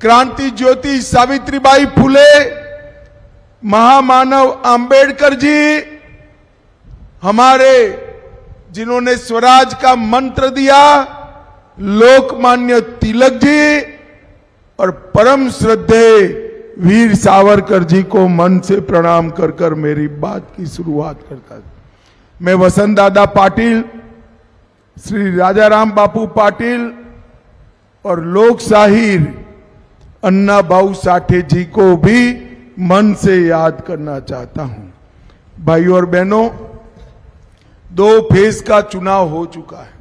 क्रांति ज्योति सावित्रीबाई फुले, महामानव अंबेडकर जी, हमारे जिन्होंने स्वराज का मंत्र दिया, लोकमान्य तिलक जी और परम श्रद्धेय वीर सावरकर जी को मन से प्रणाम कर कर मेरी बात की शुरुआत करता हूं. मैं वसंत दादा पाटिल, श्री राजाराम बापू पाटिल और लोक शाहीर अन्ना भाऊ साठे जी को भी मन से याद करना चाहता हूं. भाइयों और बहनों, 2 फेज का चुनाव हो चुका है.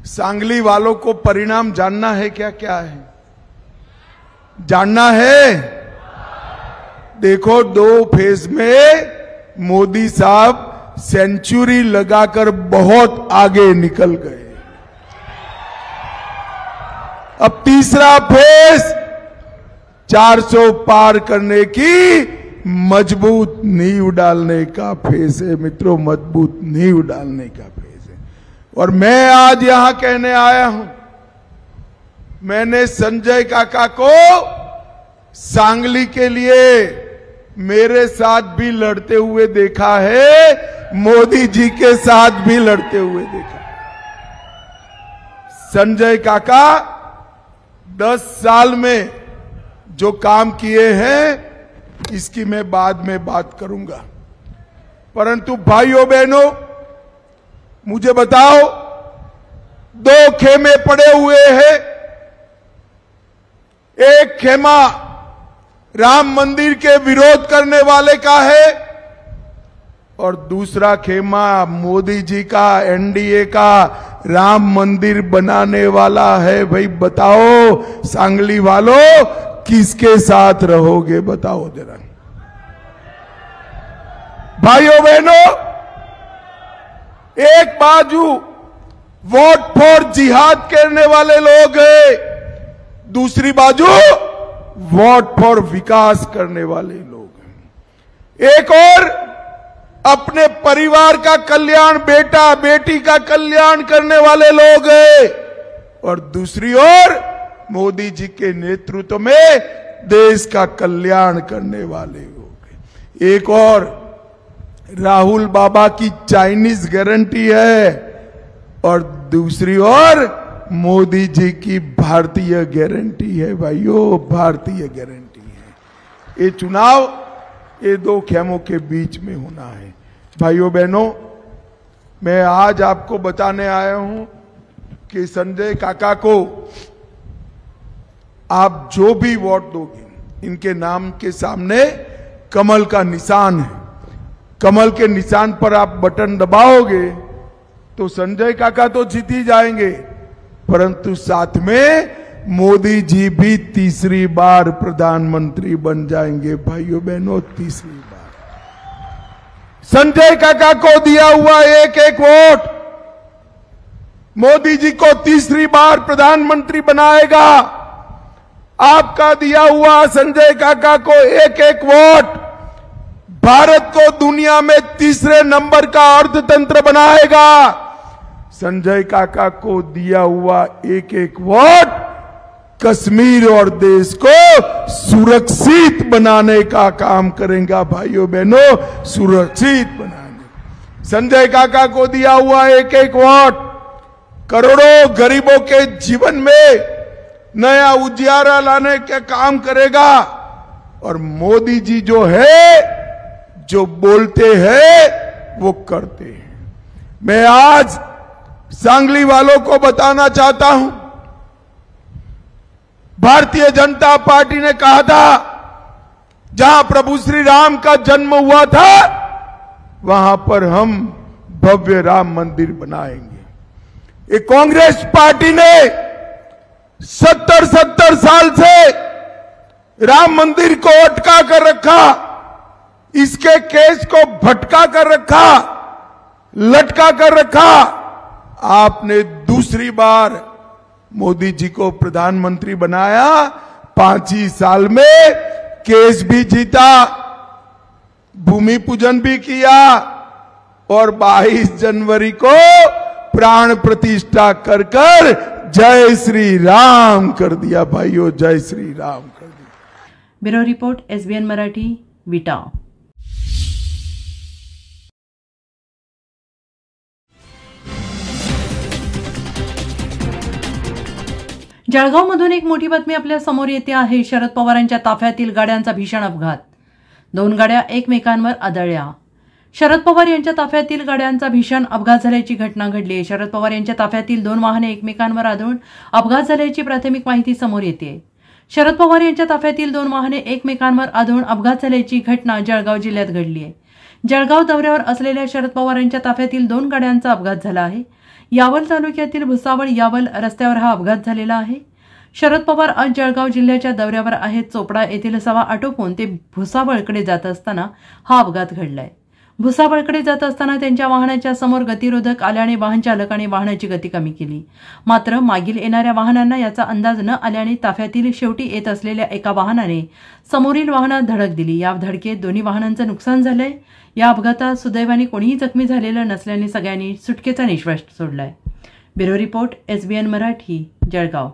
सांगली वालों को परिणाम जानना है क्या? क्या है जानना है? देखो, 2 फेज में मोदी साहब सेंचुरी लगाकर बहुत आगे निकल गए। अब तीसरा फेज 400 पार करने की मजबूत नींव डालने का फेज है मित्रों, मजबूत नींव डालने का फेज है। और मैं आज यहां कहने आया हूं, मैंने संजय काका को सांगली के लिए मेरे साथ भी लड़ते हुए देखा है, मोदी जी के साथ भी लड़ते हुए देखा। संजय काका 10 साल में जो काम किए हैं इसकी मैं बाद में बात करूंगा, परंतु भाइयों बहनों मुझे बताओ, 2 खेमे पड़े हुए हैं। एक खेमा राम मंदिर के विरोध करने वाले का है और दूसरा खेमा मोदी जी का, एनडीए का राम मंदिर बनाने वाला है। भाई बताओ सांगली वालों, किसके साथ रहोगे बताओ जरा। भाइयों बहनों, एक बाजू वोट फॉर जिहाद करने वाले लोग हैं, दूसरी बाजू वोट फॉर विकास करने वाले लोग हैं। एक और अपने परिवार का कल्याण, बेटा बेटी का कल्याण करने वाले लोग हैं और दूसरी ओर मोदी जी के नेतृत्व में देश का कल्याण करने वाले लोग हैं। एक और राहुल बाबा की चाइनीज गारंटी है और दूसरी ओर मोदी जी की भारतीय गारंटी है। भाइयों, भारतीय गारंटी है। ये चुनाव ये 2 खेमों के बीच में होना है। भाइयों बहनों, मैं आज आपको बताने आया हूं कि संजय काका को आप जो भी वोट दोगे, इनके नाम के सामने कमल का निशान है। कमल के निशान पर आप बटन दबाओगे तो संजय काका तो जीत ही जाएंगे, परंतु साथ में मोदी जी भी तीसरी बार प्रधानमंत्री बन जाएंगे। भाइयों बहनों, तीसरी बार संजय काका को दिया हुआ एक वोट मोदी जी को तीसरी बार प्रधानमंत्री बनाएगा। आपका दिया हुआ संजय काका को एक वोट भारत को दुनिया में तीसरे नंबर का अर्थतंत्र बनाएगा। संजय काका को दिया हुआ एक वोट कश्मीर और देश को सुरक्षित बनाने का काम करेगा। भाइयों बहनों, सुरक्षित बनाने। संजय काका को दिया हुआ एक वोट करोड़ों गरीबों के जीवन में नया उजियारा लाने का काम करेगा। और मोदी जी जो है, जो बोलते हैं वो करते हैं। मैं आज सांगली वालों को बताना चाहता हूं, भारतीय जनता पार्टी ने कहा था जहां प्रभु श्री राम का जन्म हुआ था वहां पर हम भव्य राम मंदिर बनाएंगे। ये कांग्रेस पार्टी ने 70 साल से राम मंदिर को अटका कर रखा, इसके केस को भटका कर रखा, लटका कर रखा। आपने दूसरी बार मोदी जी को प्रधानमंत्री बनाया, 5 ही साल में केस भी जीता, भूमि पूजन भी किया और 22 जनवरी को प्राण प्रतिष्ठा कर जय श्री राम कर दिया। भाइयों, जय श्री राम कर दिया। ब्युरो रिपोर्ट, SBN मराठी, विटा। जळगावमधून एक मोठी बातमी आपल्या समोर येते आहे। शरद पवारांच्या ताफ्यातील गाड्यांचा भीषण अपघात, 2 गाड्या एकमेकांवर आदळल्या। शरद पवार यांच्या ताफ्यातील गाड्यांचा भीषण अपघात झाल्याची घटना घडली। शरद पवार यांच्या ताफ्यातील 2 वाहने एकमेकांवर आदळून अपघात झाल्याची प्राथमिक माहिती समोर येते। शरद पवार यांच्या ताफ्यातील 2 वाहने एकमेकांवर आदळून अपघात झाल्याची घटना जळगाव जिल्ह्यात घडली आहे। जळगाव दौऱ्यावर असलेल्या शरद पवार यांच्या ताफ्यातील 2 गाड्यांचा अपघात झाला आहे। यावल तालुक्यातील भुसावळ यावल रस्त्यावर हा अपघात झालेला आहे। शरद पवार आज जळगाव जिल्ह्याच्या दौऱ्यावर आहेत। चोपडा येथील सभा आटोपून ते भुसावळकडे जात असताना हा अपघात घडलाय। भुसावळकडे जात असताना त्यांच्या वाहनाच्या समोर गतिरोधक आल्याने वाहन चालकाने वाहनाची गती कमी केली. मात्र मागील येणाऱ्या वाहनांना याचा अंदाज न आल्याने ताफ्यातील शेवटी येत असलेल्या एका वाहनाने समोरील वाहनात धडक दिली. या धडकेत दोन्ही वाहनांचं नुकसान झालंय. या अपघातात सुदैवाने कोणीही जखमी झालेलं नसल्याने सगळ्यांनी सुटकेचा निश्वास सोडलाय. Bureau report SBN Marathi, Jalgaon.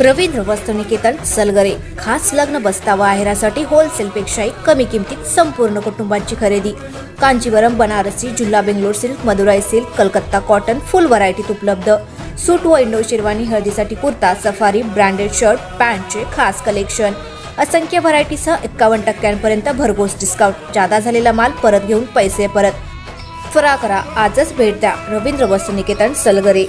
Ravindra Vastraniketan Salgare खास लग्न बस्तावा आहेरासाठी होलसेलपेक्षाही कमी किमतीत संपूर्ण कुटुंबाची खरेदी. कांचीवरम, बनारसी, जुल्ला Bangalore silk, Madurai silk, Calcutta cotton full व्हरायटीत उपलब्ध. सूट व इंडो शेरवानी, हळदीसाठी कुर्ता, सफारी, ब्रँडेड शर्ट, पॅन्टचे खास कलेक्शन. असंख्य व्हरायटीसह 51% भरघोस डिस्काउंट. जादा झालेला माल परत घेऊन पैसे परत. त्वरा करा, आजच भेट द्या रवींद्र वस्त्रनिकेतन सलगरे.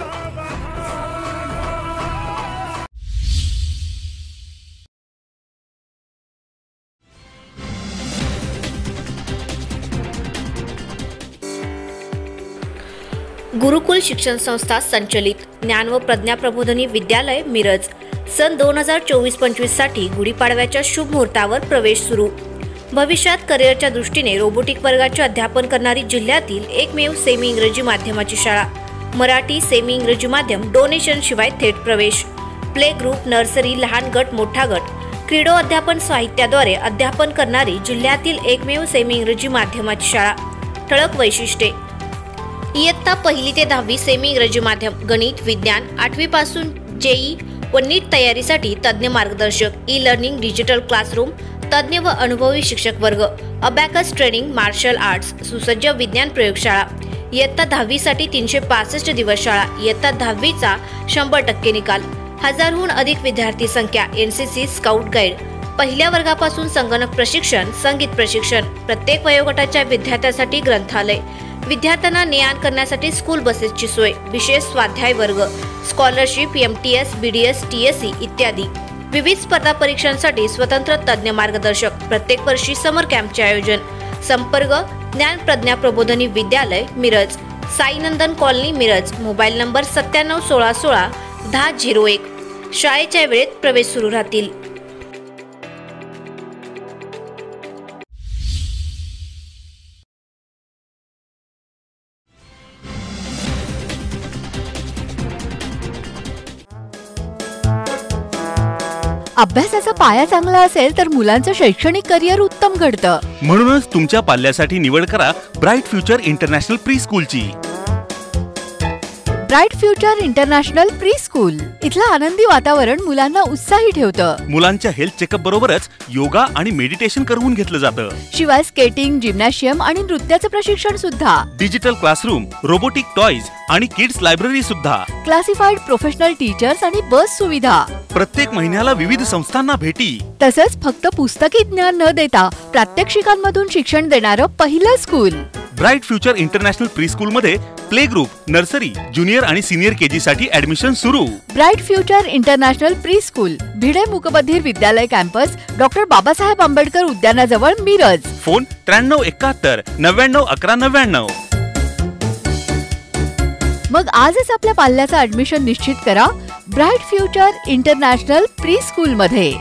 गुरुकुल शिक्षण संस्था संचलित ज्ञान व प्रज्ञा प्रबोधिनी विद्यालय मिरज सन 2024-25 साठी गुढीपाडव्याच्या शुभ मुहूर्तावर प्रवेश सुरू. भविष्यात करिअरच्या दृष्टीने रोबोटिक वर्गाचे अध्यापन करणारी जिल्ह्यातील एकमेव सेमी इंग्रजी माध्यमाची शाळा. मराठी, सेमी इंग्रजी माध्यम, डोनेशन शिवाय थेट प्रवेश. प्ले ग्रुप, नर्सरी, लहान गट, मोठा गट, क्रीडो अध्यापन साहित्याद्वारे अध्यापन करणारी जिल्ह्यातील एकमेव सेमी इंग्रजी माध्यमाची शाळा. ठळक वैशिष्ट्ये: इयत्ता 1ली ते 10वी सेमी इंग्रजी माध्यम, गणित, विज्ञान, 8वी पासून JEE व नीट तयारीसाठी तज्ज्ञ मार्गदर्शक, ई-लर्निंग, डिजिटल क्लासरूम, तज्ज्ञ व अनुभवी शिक्षक वर्ग, अबॅकस ट्रेनिंग, मार्शल आर्ट्स, सुसज्ज विज्ञान प्रयोगशाळा. इयत्ता 10वी साठी 365 दिवस शाळा. इयत्ता 10वीचा 100% निकाल. 1000हून अधिक विद्यार्थी संख्या. NCC scout guide. पहिल्या वर्गापासून संगणक प्रशिक्षण, संगीत प्रशिक्षण. प्रत्येक वयोगटाच्या विद्यार्थ्यांसाठी ग्रंथालय. विद्यार्थ्यांना ने-आण करण्यासाठी स्कूल बसेसची सोय. विशेष स्वाध्याय वर्ग, स्कॉलरशिप, MTS, BDS, TSE इत्यादी. विविध स्पर्धा परीक्षांसाठी स्वतंत्र तज्ज्ञ मार्गदर्शक. प्रत्येक वर्षी समर कॅम्पचे आयोजन. संपर्क ज्ञान Pragya Prabodhini Vidyalaya Miraj, Sainandan colony Miraj. Mobile number 97 16 16 10 01. शाळेच्या वेळेत प्रवेश सुरू राहतील. अभ्यासाचा पाया चांगला असेल तर मुलांचं शैक्षणिक करिअर उत्तम घडतं. म्हणूनच तुमच्या पाल्यासाठी निवड करा ब्राईट फ्युचर इंटरनॅशनल प्री स्कूलची. Bright future international pre school इथलं आनंदी वातावरण मुलांना उत्साही ठेवतं. मुलांच्या हेल्थ चेकअप बरोबरच योगा आणि मेडिटेशन करवून घेतलं जातं. शिवाय स्केटिंग, जिम्नॅशियम आणि नृत्याचं प्रशिक्षण सुद्धा. डिजिटल क्लासरूम, रोबोटिक टॉयज आणि किड्स लायब्ररी सुद्धा. क्लासिफाईड प्रोफेशनल टीचर्स आणि बस सुविधा. प्रत्येक महिन्याला विविध संस्थांना भेटी. तसंच फक्त पुस्तकी ज्ञान न देता प्रात्यक्षिकांमधून शिक्षण देणारं पहिलं school. Bright future international pre school मध्ये प्ले ग्रुप, नर्सरी, ज्युनियर आणि सिनियर KG साठी ऍडमिशन सुरू. Bright future international pre school, Bhide मूकबधीर विद्यालय कॅम्पस, डॉक्टर बाबासाहेब आंबेडकर उद्यानाजवळ मिरज. फोन 93 71 99 11 99. मग आजच आपल्या पाल्याचं ऍडमिशन निश्चित करा bright future international pre school मध्ये.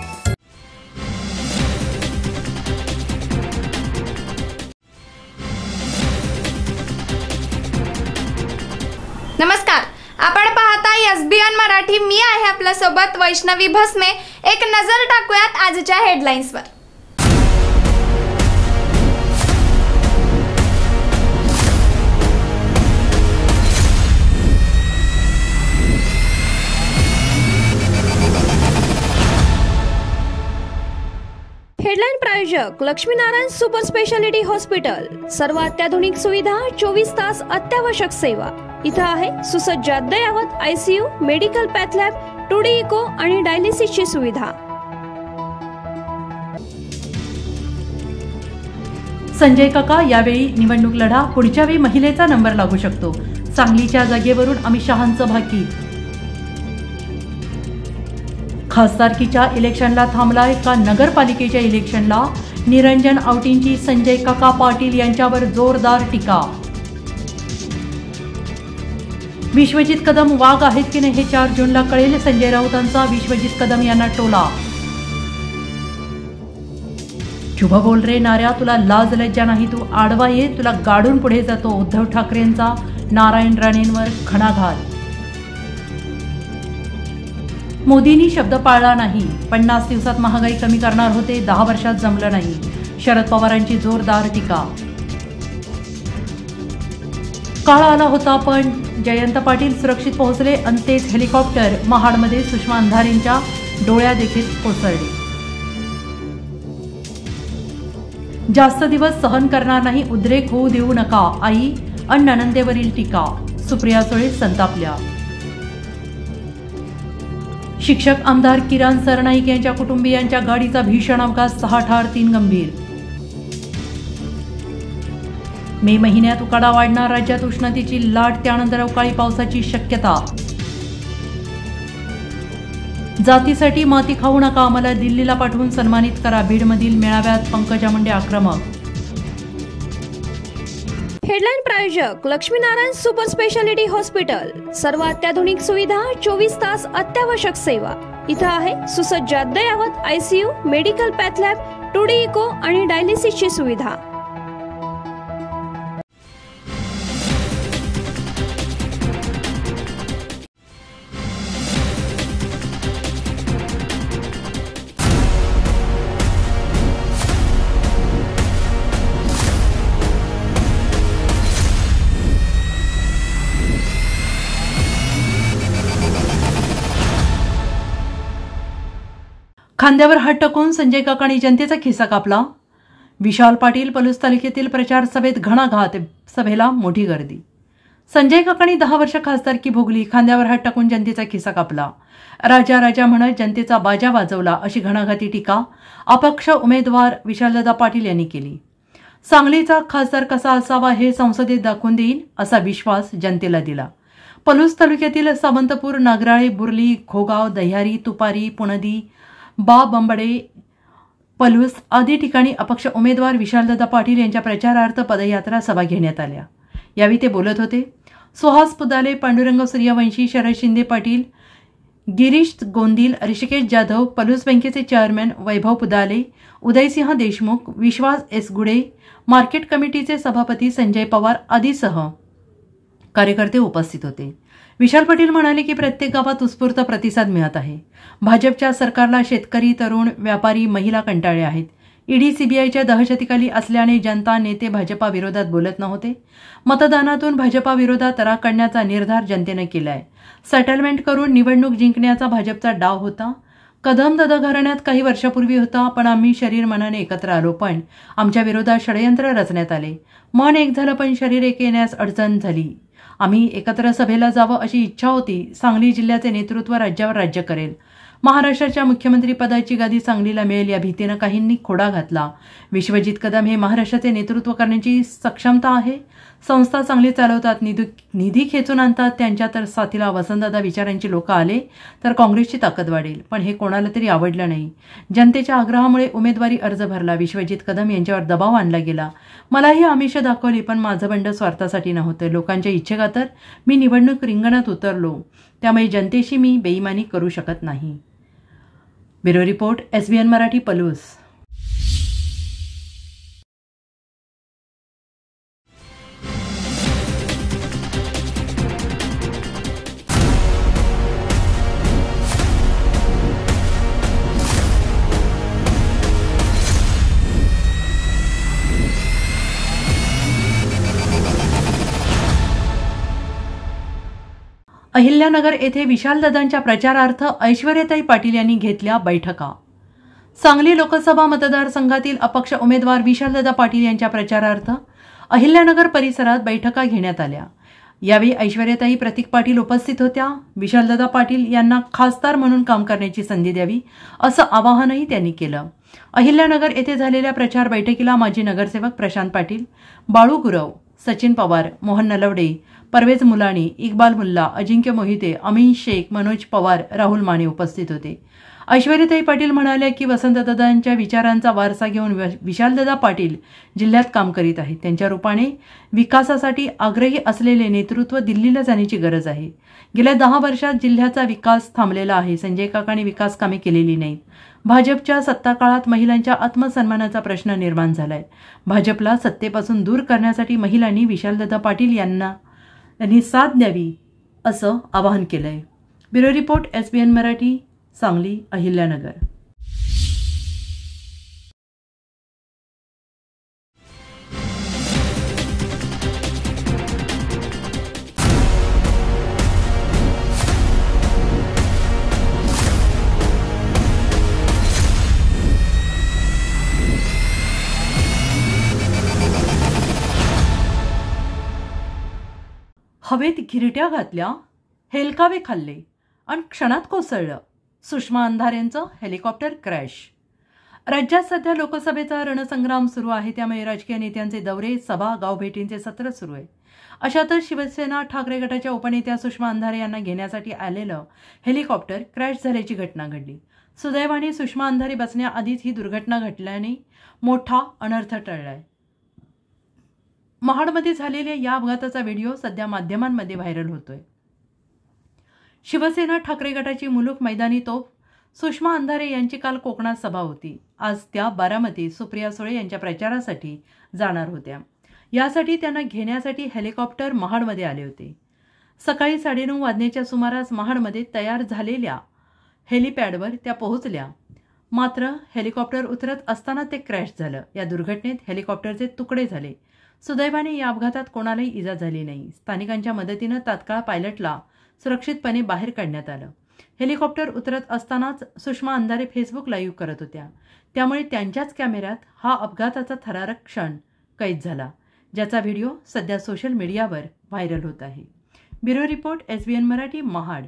नमस्कार, आपण पाहताय SBN मराठी. मी आहे आपल्या सोबत वैष्णवी भस्मे. एक नजर टाकूयात आजच्या हेडलाईन्सवर. हेडलाईन प्रायोजक लक्ष्मीनारायण सुपर स्पेशालिटी हॉस्पिटल. सर्व अत्याधुनिक सुविधा, 24 तास अत्यावश्यक सेवा. इथं आहे सुसज्ज अद्ययावत ICU, medical path lab, 2D echo आणि डायलिसिसची सुविधा. संजय काका यावेळी निवडणूक लढा. पुढच्या वेळी महिलेचा नंबर लागू शकतो. सांगलीच्या जागेवरून अमित शहांचं भाकीत. खासदारकीच्या इलेक्शनला थांबलाय का नगरपालिकेच्या इलेक्शनला? निरंजन आवटींची संजय काका पाटील यांच्यावर जोरदार टीका. विश्वजित कदम वाघ आहेत की नाही हे 4 जूनला कळेल. संजय राऊतांचा विश्वजित कदम यांना टोला. शुभ बोल रे नाऱ्या, तुला लाज लज्जा नाही, तू आडवा ये, तुला गाडून पुढे जातो. उद्धव ठाकरेंचा नारायण राणेंवर घणाघात. मोदींनी शब्द पाळला नाही. 50 दिवसात महागाई कमी करणार होते, 10 वर्षात जमलं नाही. शरद पवारांची जोरदार टीका. काळ आला होता पण जयंत पाटील सुरक्षित पोहोचले आणि तेच हेलिकॉप्टर महाडमध्ये सुषमा अंधारेंच्या डोळ्या देखील कोसळले. जास्त दिवस सहन करणार नाही, उद्रेक होऊ देऊ नका, आई आणि नणंदेवरील टीका. सुप्रिया सुळे संतापल्या. शिक्षक आमदार किरण सरनाईक यांच्या कुटुंबियांच्या गाडीचा भीषण अपघात, 6 ठार 3 गंभीर. मे महिन्यात उकाडा वाढणार, राज्यात उष्णतेची लाट, त्यानंतर अवकाळी पावसाची शक्यता. जातीसाठी माती खाऊ नका, मला दिल्लीला पाठवून सन्मानित करा. बीडमधील मेळाव्यात पंकजा मुंडे आक्रमक. हेडलाईन प्रायोजक लक्ष्मीनारायण सुपर स्पेशालिटी हॉस्पिटल. सर्व अत्याधुनिक सुविधा, 24 तास अत्यावश्यक सेवा. इथं आहे सुसज्ज अद्ययावत ICU, medical path lab, 2D echo आणि डायलिसिसची सुविधा. खांद्यावर हात टाकून संजय काकांनी जनतेचा खिस्सा कापला. विशाल पाटील पलूस तालुक्यातील प्रचार सभेत घणाघात, सभेला मोठी गर्दी. संजय काकांनी 10 वर्ष खासदारकी भोगली, खांद्यावर हात टाकून जनतेचा खिस्सा कापला. राजा राजा म्हणत जनतेचा बाजा वाजवला, अशी घणाघाती टीका अपक्ष उमेदवार विशालदादा पाटील यांनी केली. सांगलीचा खासदार कसा असावा हे संसदेत दाखवून देईल असा विश्वास जनतेला दिला. पलूस तालुक्यातील सावंतपूर, नागराळे, बुर्ली, घोगाव, दह्यारी, तुपारी, पुणदी, बंबडे, पलूस आदी ठिकाणी अपक्ष उमेदवार विशालदादा पाटील यांच्या प्रचारार्थ पदयात्रा सभा घेण्यात आल्या. यावेळी ते बोलत होते. सुहास पुदाले, पांडुरंग सूर्यवंशी, शरद शिंदे पाटील, गिरीश गोंदिल, ऋषिकेश जाधव, पलूस बँकेचे चेअरमॅन वैभव पुदाले, उदयसिंह देशमुख, विश्वास एस गुडे, मार्केट कमिटीचे सभापती संजय पवार आदीसह कार्यकर्ते उपस्थित होते. विशाल पाटील म्हणाले की प्रत्येक गावात उत्स्फूर्त प्रतिसाद मिळत आहे. भाजपच्या सरकारला शेतकरी, तरुण, व्यापारी, महिला कंटाळले आहेत. ईडी सीबीआयच्या दहशतीखाली असल्याने जनता, नेते भाजपा विरोधात बोलत नव्हते. मतदानातून भाजपा विरोधात राग काढण्याचा निर्धार जनतेने केलाय. सेटलमेंट करून निवडणूक जिंकण्याचा भाजपचा डाव होता. कदम दादा घराण्यात काही वर्षापूर्वी होता, पण आम्ही शरीर मनाने एकत्र आलो, पण आमच्या विरोधात षडयंत्र रचण्यात आले. मन एक झालं पण शरीर एक येण्यास अडचण झाली. आम्ही एकत्र सभेला जावं अशी इच्छा होती. सांगली जिल्ह्याचे नेतृत्व राज्यावर राज्य करेल. महाराष्ट्राच्या मुख्यमंत्रीपदाची गादी सांगलीला मिळेल या भीतीनं काहींनी खोडा घातला. विश्वजित कदम हे महाराष्ट्राचे नेतृत्व करण्याची सक्षमता आहे. संस्था चांगली चालवतात, निधी खेचून आणतात. त्यांच्या तर साथीला वसंतदादा विचारांची लोक आले तर काँग्रेसची ताकद वाढेल, पण हे कोणाला तरी आवडलं नाही. जनतेच्या आग्रहामुळे उमेदवारी अर्ज भरला. विश्वजित कदम यांच्यावर दबाव आणला गेला. मलाही आमिष दाखवली, पण माझं बंड स्वार्थासाठी नव्हतं. लोकांच्या इच्छेखातर मी निवडणूक रिंगणात उतरलो. त्यामुळे जनतेशी मी बेईमानी करू शकत नाही. Bureau report, SBN Marathi, Palus. Ahilyanagar येथे विशालदादांच्या प्रचारार्थ ऐश्वर्याताई पाटील यांनी घेतल्या बैठका. सांगली लोकसभा मतदारसंघातील अपक्ष उमेदवार विशालदादा पाटील यांच्या प्रचारार्थ अहिल्यानगर परिसरात बैठका घेण्यात आल्या. यावेळी ऐश्वर्याताई प्रतीक पाटील उपस्थित होत्या. विशालदादा पाटील यांना खासदार म्हणून काम करण्याची संधी द्यावी असं आवाहनही त्यांनी केलं. अहिल्यानगर येथे झालेल्या प्रचार बैठकीला माजी नगरसेवक प्रशांत पाटील, बाळू गुरव, सचिन पवार, मोहन नलवडे, परवेज मुलाणी, इक्बाल मुल्ला, अजिंक्य मोहिते, अमीन शेख, मनोज पवार, राहुल माने उपस्थित होते. ऐश्वर्याताई पाटील म्हणाल्या की वसंतदादांच्या विचारांचा वारसा घेऊन विशालदादा पाटील जिल्ह्यात काम करीत आहेत. त्यांच्या रूपाने विकासासाठी आग्रही असलेले नेतृत्व दिल्लीला जाण्याची गरज आहे. गेल्या 10 वर्षात जिल्ह्याचा विकास थांबलेला आहे. संजय काकांनी विकास कामे केलेली नाहीत. भाजपच्या सत्ता काळात महिलांच्या आत्मसन्मानाचा प्रश्न निर्माण झालाय. भाजपला सत्तेपासून दूर करण्यासाठी महिलांनी विशालदादा पाटील यांनी साथ द्यावी असं आवाहन केलंय. Bureau report SBN Marathi, Sangli, Ahilyanagar. हवेत घिरट्या घातल्या, हेलकावे खाल्ले आणि क्षणात कोसळलं. सुषमा अंधारेंचं हेलिकॉप्टर क्रॅश. राज्यात सध्या लोकसभेचा रणसंग्राम सुरू आहे. त्यामुळे राजकीय नेत्यांचे दौरे, सभा, गावभेटींचे सत्र सुरू आहे. अशातच शिवसेना ठाकरे गटाच्या उपनेत्या सुषमा अंधारे यांना घेण्यासाठी आलेलं हेलिकॉप्टर क्रॅश झाल्याची घटना घडली. सुदैवाने सुषमा अंधारे बसण्याआधीच ही दुर्घटना घडल्याने मोठा अनर्थ टळलाय. महाडमध्ये झालेल्या या अपघाताचा व्हिडिओ सध्या माध्यमांमध्ये व्हायरल होतोय. शिवसेना ठाकरे गटाची मुलूक मैदानी तोफ सुषमा अंधारे यांची काल कोकणात सभा होती. आज त्या बारामती सुप्रिया सुळे यांच्या प्रचारासाठी जाणार होत्या. यासाठी त्यांना घेण्यासाठी हेलिकॉप्टर महाडमध्ये आले होते. सकाळी 9:30 वाजण्याच्या सुमारास महाडमध्ये तयार झालेल्या हेलिपॅडवर त्या पोहोचल्या. मात्र हेलिकॉप्टर उतरत असताना ते क्रॅश झालं. या दुर्घटनेत हेलिकॉप्टरचे तुकडे झाले. सुदैवाने या अपघातात कोणालाही इजा झाली नाही. स्थानिकांच्या मदतीनं तात्काळ पायलटला सुरक्षितपणे बाहेर काढण्यात आलं. हेलिकॉप्टर उतरत असतानाच सुषमा अंधारे फेसबुक लाईव्ह करत होत्या. त्यामुळे त्यांच्याच कॅमेऱ्यात हा अपघाताचा थरारक क्षण कैद झाला, ज्याचा व्हिडिओ सध्या सोशल मीडियावर व्हायरल होत आहे. Bureau report SBN Marathi, Mahad.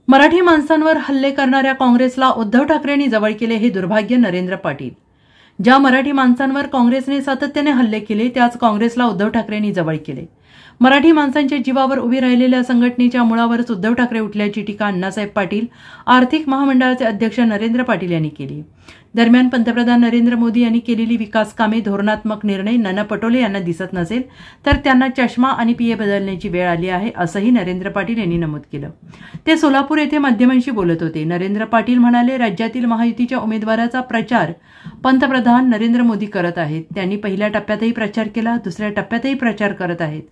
Marathi माणसांवर हल्ले करणाऱ्या काँग्रेसला उद्धव ठाकरेंनी जवळ केले, हे दुर्भाग्य नरेंद्र पाटील. ज्या मराठी माणसांवर काँग्रेसने सातत्याने हल्ले केले त्याच काँग्रेसला उद्धव ठाकरेंनी जवळ केले. मराठी माणसांच्या जीवावर उभी राहिलेल्या संघटनेच्या मुळावरच उद्धव ठाकरे उठल्याची टीका अण्णासाहेब पाटील, आर्थिक महामंडळाचे अध्यक्ष नरेंद्र पाटील यांनी केली. दरम्यान पंतप्रधान नरेंद्र मोदी यांनी केलेली विकास कामे, धोरणात्मक निर्णय नाना पटोले यांना दिसत नसेल तर त्यांना चष्मा आणि पिये बदलण्याची वेळ आली आहे, असंही नरेंद्र पाटील यांनी नमूद केलं. ते सोलापूर येथे माध्यमांशी बोलत होते. नरेंद्र पाटील म्हणाले, राज्यातील महायुतीच्या उमेदवाराचा प्रचार पंतप्रधान नरेंद्र मोदी करत आहेत. त्यांनी पहिल्या टप्प्यातही प्रचार केला, दुसऱ्या टप्प्यातही प्रचार करत आहेत.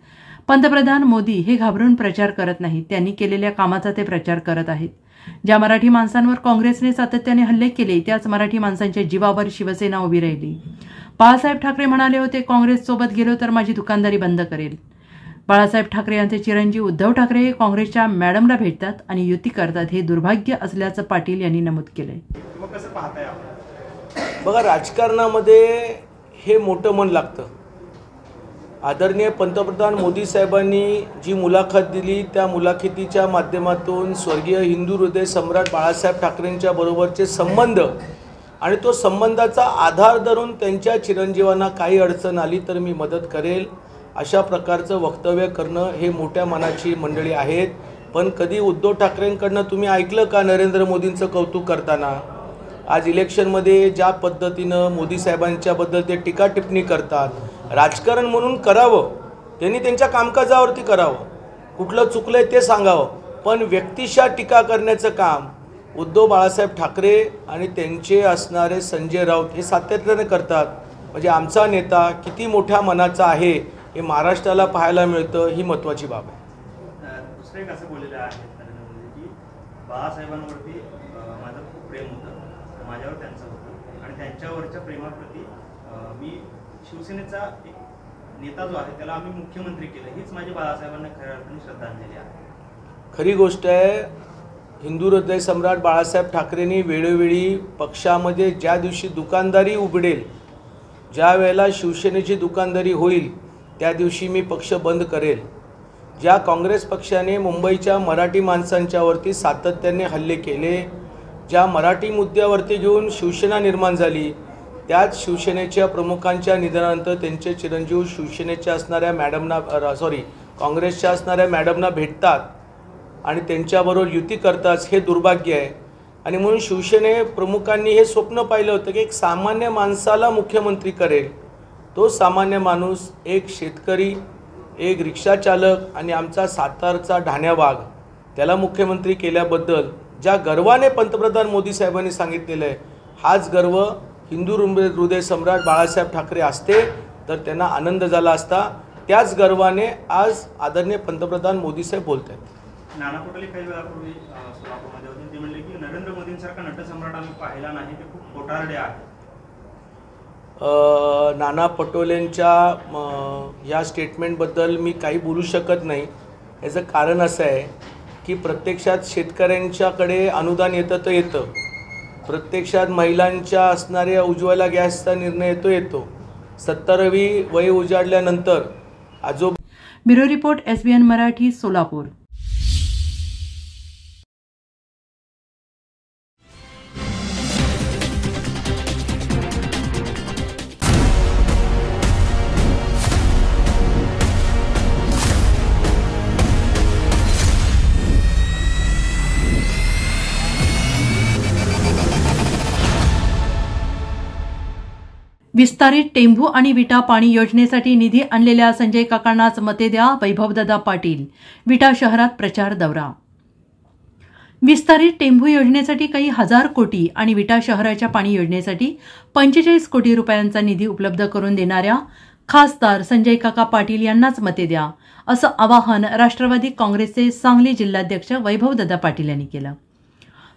पंतप्रधान मोदी हे घाबरून प्रचार करत नाहीत. त्यांनी केलेल्या कामाचा ते प्रचार करत आहेत. ज्या मराठी माणसांवर काँग्रेसने सातत्याने हल्ले केले त्याच मराठी माणसांच्या जीवावर शिवसेना उभी राहिली. बाळासाहेब ठाकरे म्हणाले होते, काँग्रेससोबत गेलो तर माझी दुकानदारी बंद करेल. बाळासाहेब ठाकरे यांचे चिरंजीव उद्धव ठाकरे हे काँग्रेसच्या मॅडमला भेटतात आणि युती करतात, हे दुर्भाग्य असल्याचं पाटील यांनी नमूद केलंय. बघा, राजकारणामध्ये हे मोठं मन लागतं. आदरणीय पंतप्रधान मोदी साहेबांनी जी मुलाखत दिली त्या मुलाखतीच्या माध्यमातून स्वर्गीय हिंदू हृदय सम्राट बाळासाहेब ठाकरेंच्या बरोबरचे संबंध आणि तो संबंधाचा आधार धरून त्यांच्या चिरंजीवांना काही अडचण आली तर मी मदत करेल अशा प्रकारचं वक्तव्य करणं हे मोठ्या मनाची मंडळी आहेत. पण कधी उद्धव ठाकरेंकडनं तुम्ही ऐकलं का नरेंद्र मोदींचं कौतुक करताना? आज इलेक्शनमध्ये ज्या पद्धतीनं मोदी साहेबांच्याबद्दल ते टीका टिप्पणी करतात, राजकारण म्हणून करावं, त्यांनी त्यांच्या कामकाजावरती करावं, कुठलं चुकलंय ते सांगावं. पण व्यक्तिशः टीका करण्याचं काम उद्धव बाळासाहेब ठाकरे आणि त्यांचे असणारे संजय राऊत हे सातत्याने करतात. म्हणजे आमचा नेता किती मोठ्या मनाचा आहे हे महाराष्ट्राला पाहायला मिळतं, ही महत्त्वाची बाब आहे. दुसरे एक असं बोललेलं आहे की बाळासाहेबांवरती माझं खूप प्रेम होतं, माझ्यावर त्यांचं होतं आणि त्यांच्यावरच्या प्रेमाप्रती मी शिवसेनेचा एक नेता जो आहे त्याला आम्ही मुख्यमंत्री केलं, हीच माझी बाळासाहेबांना खऱ्या अर्थाने श्रद्धांजली आहे. खरी गोष्ट आहे, हिंदू हृदय सम्राट बाळासाहेब ठाकरेंनी वेळोवेळी पक्षामध्ये ज्या दिवशी दुकानदारी उघडेल, ज्या वेळेला शिवसेनेची दुकानदारी होईल त्या दिवशी मी पक्ष बंद करेल. ज्या काँग्रेस पक्षाने मुंबईच्या मराठी माणसांच्यावरती सातत्याने हल्ले केले, ज्या मराठी मुद्द्यावरती घेऊन शिवसेना निर्माण झाली, त्याच शिवसेनेच्या प्रमुखांच्या निधनानंतर त्यांचे चिरंजीव शिवसेनेच्या असणाऱ्या मॅडमना काँग्रेसच्या असणाऱ्या मॅडमना भेटतात आणि त्यांच्याबरोबर युती करतात, हे दुर्भाग्य आहे. आणि म्हणून शिवसेने प्रमुखांनी हे स्वप्न पाहिलं होतं की एक सामान्य माणसाला मुख्यमंत्री करेल. तो सामान्य माणूस एक शेतकरी, एक रिक्षाचालक आणि आमचा सातारचा ढाण्यावाघ, त्याला मुख्यमंत्री केल्याबद्दल ज्या गर्वाने पंतप्रधान मोदी साहेबांनी सांगितलेलं आहे, हाच गर्व हिंदू हृदय सम्राट बाळासाहेब ठाकरे असते तर त्यांना आनंद झाला असता. त्याच गर्वाने आज आदरणीय पंतप्रधान मोदी साहेब बोलत आहेत. नाना पटोले काही वेळापूर्वी सोलापूरमध्ये होते, ते म्हणले की नरेंद्र मोदींसारखा नटसम्राट आम्ही पाहिला नाही, ते खूप खोटारडे आहेत. नाना पटोलेंच्या या स्टेटमेंटबद्दल मी काही बोलू शकत नाही. याचं कारण असं आहे की प्रत्यक्षात शेतकऱ्यांच्याकडे अनुदान येतं तर येतं, प्रत्यक्षात महिलांच्या असणाऱ्या उज्ज्वला गॅसचा निर्णय येतो. 70वी वय उजाडल्यानंतर bureau report SBN Marathi Solapur. विस्तारित टेंभू आणि विटा पाणी योजनेसाठी निधी आणलेल्या संजय काकांनाच मते द्या, वैभवदादा पाटील. विटा शहरात प्रचार दौरा. विस्तारित टेंभू योजनेसाठी काही हजार कोटी आणि विटा शहराच्या पाणी योजनेसाठी 45 कोटी रुपयांचा निधी उपलब्ध करून देणाऱ्या खासदार संजय काका पाटील यांनाच मते द्या, असं आवाहन राष्ट्रवादी काँग्रेसचे सांगली जिल्हाध्यक्ष वैभवदादा पाटील यांनी केलं.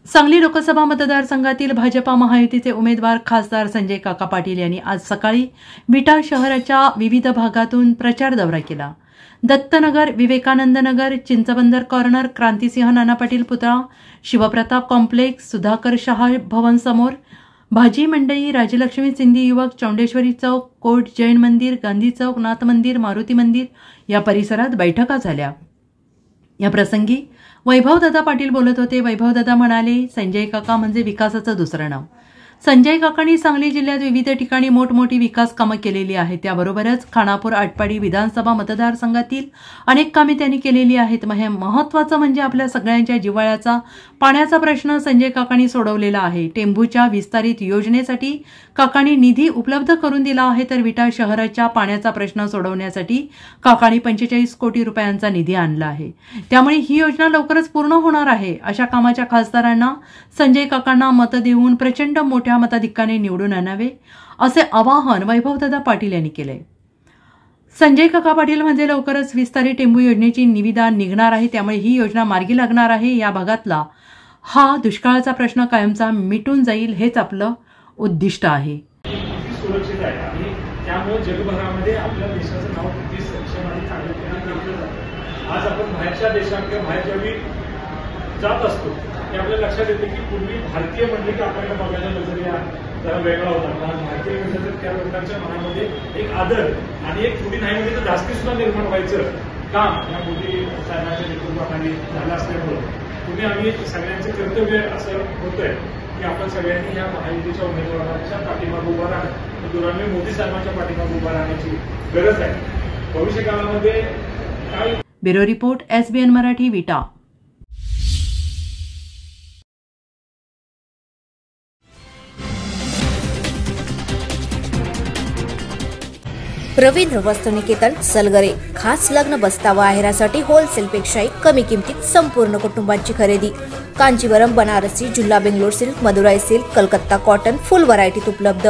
सांगली लोकसभा मतदारसंघातील भाजपा महायुतीचे उमेदवार खासदार संजय काका पाटील यांनी आज सकाळी विटा शहराच्या विविध भागातून प्रचार दौरा केला. दत्तनगर, विवेकानंद नगर, चिंचबंदर कॉर्नर, क्रांतिसिंह नाना पाटील पुतळा, शिवप्रताप कॉम्प्लेक्स, सुधाकर शहा भवन समोर, भाजी मंडई, राजलक्ष्मी सिंधी युवक, चौंडेश्वरी चौक, कोट जैन मंदिर, गांधी चौक, नाथ मंदिर, मारुती मंदिर या परिसरात बैठका झाल्या. या प्रसंगी वैभवदादा पाटील बोलत होते. वैभवदादा म्हणाले, संजय काका म्हणजे विकासाचं दुसरं नाव. संजय काकांनी सांगली जिल्ह्यात विविध ठिकाणी मोठमोठी विकास कामं केलेली आहेत. त्याबरोबरच खानापूर, आटपाडी विधानसभा मतदारसंघातील अनेक कामे त्यांनी केलेली आहेत. महत्त्वाचं म्हणजे आपल्या सगळ्यांच्या जिव्हाळ्याचा पाण्याचा प्रश्न संजय काकांनी सोडवलेला आहे. टेंभूच्या विस्तारित योजनेसाठी काकांनी निधी उपलब्ध करून दिला आहे, तर विटा शहराच्या पाण्याचा प्रश्न सोडवण्यासाठी काकांनी 45 कोटी रुपयांचा निधी आणला आहे. त्यामुळे ही योजना लवकरच पूर्ण होणार आहे. अशा कामाच्या खासदारांना संजय काकांना मतं देऊन प्रचंड मोठ्या मताधिक्याने निवडून आणावे, असे आवाहन वैभवदादा पाटील यांनी केले. संजय काका पाटील म्हणजे लवकरच विस्तारित टेंभू योजनेची निविदा निघणार आहे, त्यामुळे ही योजना मार्गी लागणार आहे. या भागातला हा दुष्काळाचा प्रश्न कायमचा मिटून जाईल, हेच आपलं उद्दिष्ट आहे. सुरक्षित आहे आणि त्यामुळे जगभरामध्ये आपल्या देशाचं नाव किती सक्षम आणि चांगलं. आज आपण बाहेरच्या देशात किंवा बाहेर ज्यावेळी जात असतो ते आपल्याला लक्षात येते की पूर्वी भारतीय म्हणले की आपल्याला बघायला नजरिया जरा वेगळा होता. भारतीय म्हणजे तर त्या लोकांच्या मनामध्ये एक आदर आणि एक थोडी नाही म्हणजे तर जास्ती सुद्धा निर्माण व्हायचं काम या मोदी साहेबांच्या नेतृत्वाखाली झालं असल्यामुळं तुम्ही आम्ही सगळ्यांचं कर्तव्य असं होतंय की आपण सगळ्यांनी या महायुतीच्या उमेदवारांच्या पाठीमागे उभा राहणं, दुराने मोदी साहेबांच्या पाठीमागे उभा राहण्याची गरज आहे. भविष्य काळामध्ये काय. ब्युरो रिपोर्ट SBN मराठी विटा. रवींद्र वस्तुनिकेतन सलगरे. खास लग्न बस्तावा आहेरासाठी होलसेलपेक्षाही कमी किमतीत संपूर्ण कुटुंबाची खरेदी. कांचीवरम, बनारसी, जुल्ला Bangalore silk, Madurai silk, Calcutta cotton full व्हरायटीत उपलब्ध.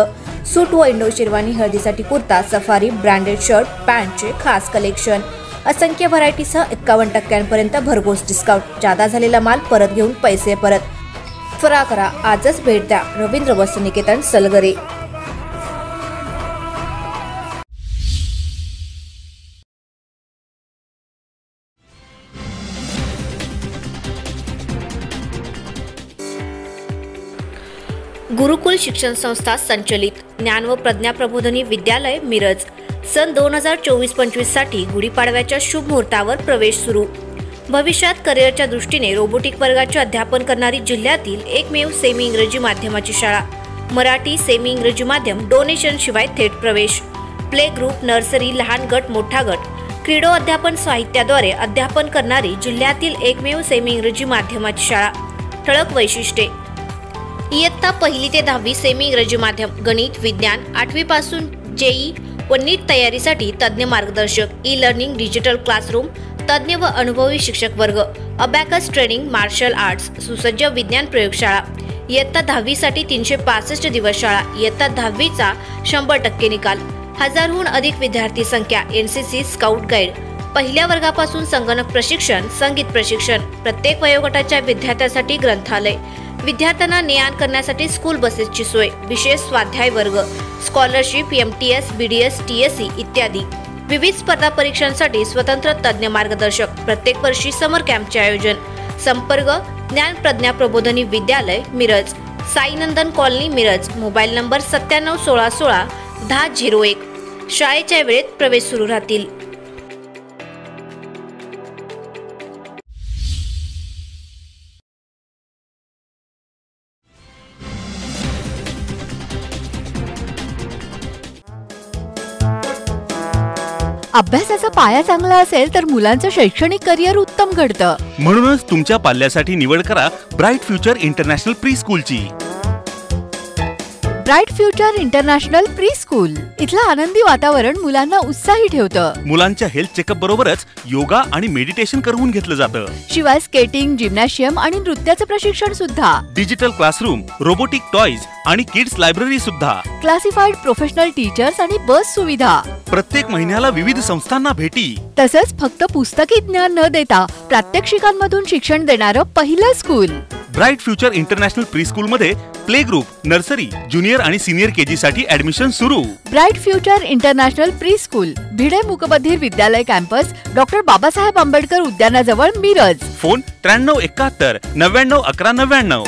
सूट व इंडो शेरवानी, हळदीसाठी कुर्ता, सफारी, ब्रँडेड शर्ट, पॅन्टचे खास कलेक्शन. असंख्य व्हरायटीसह 51% भरघोस डिस्काउंट. जादा झालेला माल परत घेऊन पैसे परत. त्वरा करा, आजच भेट द्या. रवींद्र वस्तुनिकेतन सलगरे. गुरुकुल शिक्षण संस्था संचलित ज्ञान व प्रज्ञा प्रबोधिनी विद्यालय मिरज. सन 2024-25 साठी गुढीपाडव्याच्या शुभ मुहूर्तावर प्रवेश सुरू. भविष्यात करिअरच्या दृष्टीने रोबोटिक वर्गाचे अध्यापन करणारी जिल्ह्यातील एकमेव सेमी इंग्रजी माध्यमाची शाळा. मराठी सेमी इंग्रजी माध्यम डोनेशन शिवाय थेट प्रवेश. प्ले ग्रुप, नर्सरी, लहान गट, मोठा गट, क्रीडो अध्यापन साहित्याद्वारे अध्यापन करणारी जिल्ह्यातील एकमेव सेमी इंग्रजी माध्यमाची शाळा. ठळक वैशिष्ट्ये: इयत्ता 1ली ते 10वी सेमी इंग्रजी माध्यम. गणित, विज्ञान, 8वी पासून जेई व नीट तयारीसाठी तज्ज्ञ मार्गदर्शक. ई लर्निंग, डिजिटल क्लासरूम, तज्ज्ञ व अनुभवी शिक्षक वर्ग. अबॅकस ट्रेनिंग, मार्शल आर्ट्स, सुसज्ज विज्ञान प्रयोगशाळा. इयत्ता 10वी साठी 365 दिवस शाळा. इयत्ता 10वीचा 100% निकाल. 1000हून अधिक विद्यार्थी संख्या. NCC, scout guide. पहिल्या वर्गापासून संगणक प्रशिक्षण, संगीत प्रशिक्षण. प्रत्येक वयोगटाच्या विद्यार्थ्यांसाठी ग्रंथालय. विद्यार्थ्यांना ने-आण करण्यासाठी स्कूल बसेसची सोय. विशेष स्वाध्याय वर्ग, स्कॉलरशिप, MTS, BDS, TSE इत्यादी. विविध स्पर्धा परीक्षांसाठी स्वतंत्र तज्ज्ञ मार्गदर्शक. प्रत्येक वर्षी समर कॅम्पचे आयोजन. संपर्क: ज्ञान Pragya Prabodhini Vidyalaya, Miraj, Sainandan colony, Miraj. Mobile number 9716161001. शाळेच्या वेळेत प्रवेश सुरू राहतील. अभ्यासाचा पाया चांगला असेल तर मुलांचं शैक्षणिक करिअर उत्तम घडतं. म्हणूनच तुमच्या पाल्यासाठी निवड करा ब्राईट फ्युचर इंटरनॅशनल प्री स्कूलची. Bright future international pre school इथलं आनंदी वातावरण मुलांना उत्साही ठेवतं. मुलांच्या हेल्थ चेकअप बरोबरच योगा आणि मेडिटेशन करून घेतलं जातं. शिवाय स्केटिंग, जिम्नॅशियम आणि नृत्याचं प्रशिक्षण सुद्धा. डिजिटल क्लासरूम, रोबोटिक टॉयज आणि किड्स लायब्ररी सुद्धा. क्लासिफाईड प्रोफेशनल टीचर्स आणि बस सुविधा. प्रत्येक महिन्याला विविध संस्थांना भेटी. तसंच फक्त पुस्तकी ज्ञान न देता प्रात्यक्षिकांमधून शिक्षण देणारं पहिलं school. Bright future international pre school मध्ये प्ले ग्रुप, नर्सरी, ज्युनियर आणि सिनियर KG साठी ऍडमिशन सुरू. Bright future international pre school, Bhide मूकबधीर विद्यालय कॅम्पस, डॉक्टर बाबासाहेब आंबेडकर उद्यानाजवळ, मिरज. फोन 9371 991199.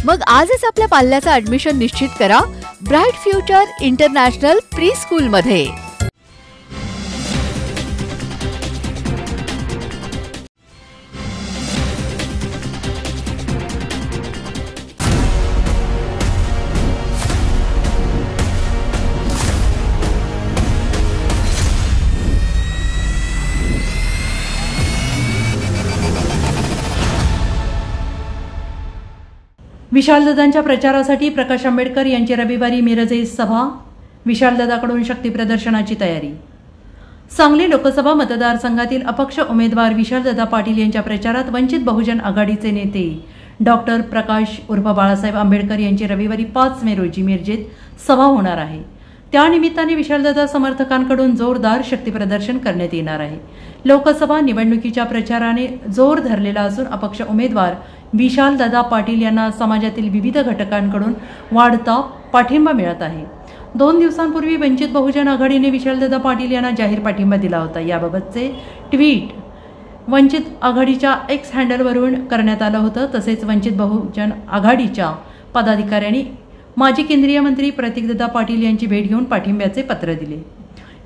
मग आजच आपल्या पाल्याचं ऍडमिशन निश्चित करा bright future international pre school मध्ये. विशालदादांच्या प्रचारासाठी प्रकाश आंबेडकर यांची रविवारी मिरज येथे सभा. विशालदादाकडून शक्ती प्रदर्शनाची तयारी. सांगली लोकसभा मतदारसंघातील अपक्ष उमेदवार विशालदादा पाटील यांच्या प्रचारात वंचित बहुजन आघाडीचे नेते डॉक्टर प्रकाश उर्फ बाळासाहेब आंबेडकर यांची रविवारी 5 मे रोजी मिरजेत सभा होणार आहे. त्यानिमित्ताने विशालदादा समर्थकांकडून जोरदार शक्ती प्रदर्शन करण्यात येणार आहे. लोकसभा निवडणुकीच्या प्रचाराने जोर धरलेला असून अपक्ष उमेदवार विशालदादा पाटील यांना समाजातील विविध घटकांकडून वाढता पाठिंबा मिळत आहे. 2 दिवसांपूर्वी वंचित बहुजन आघाडीने विशालदादा पाटील यांना जाहीर पाठिंबा दिला होता. याबाबतचे ट्विट वंचित आघाडीच्या X हँडलवरून करण्यात आलं होतं. तसेच वंचित बहुजन आघाडीच्या पदाधिकाऱ्यांनी माजी केंद्रीय मंत्री प्रतीकदादा पाटील यांची भेट घेऊन पाठिंब्याचे पत्र दिले.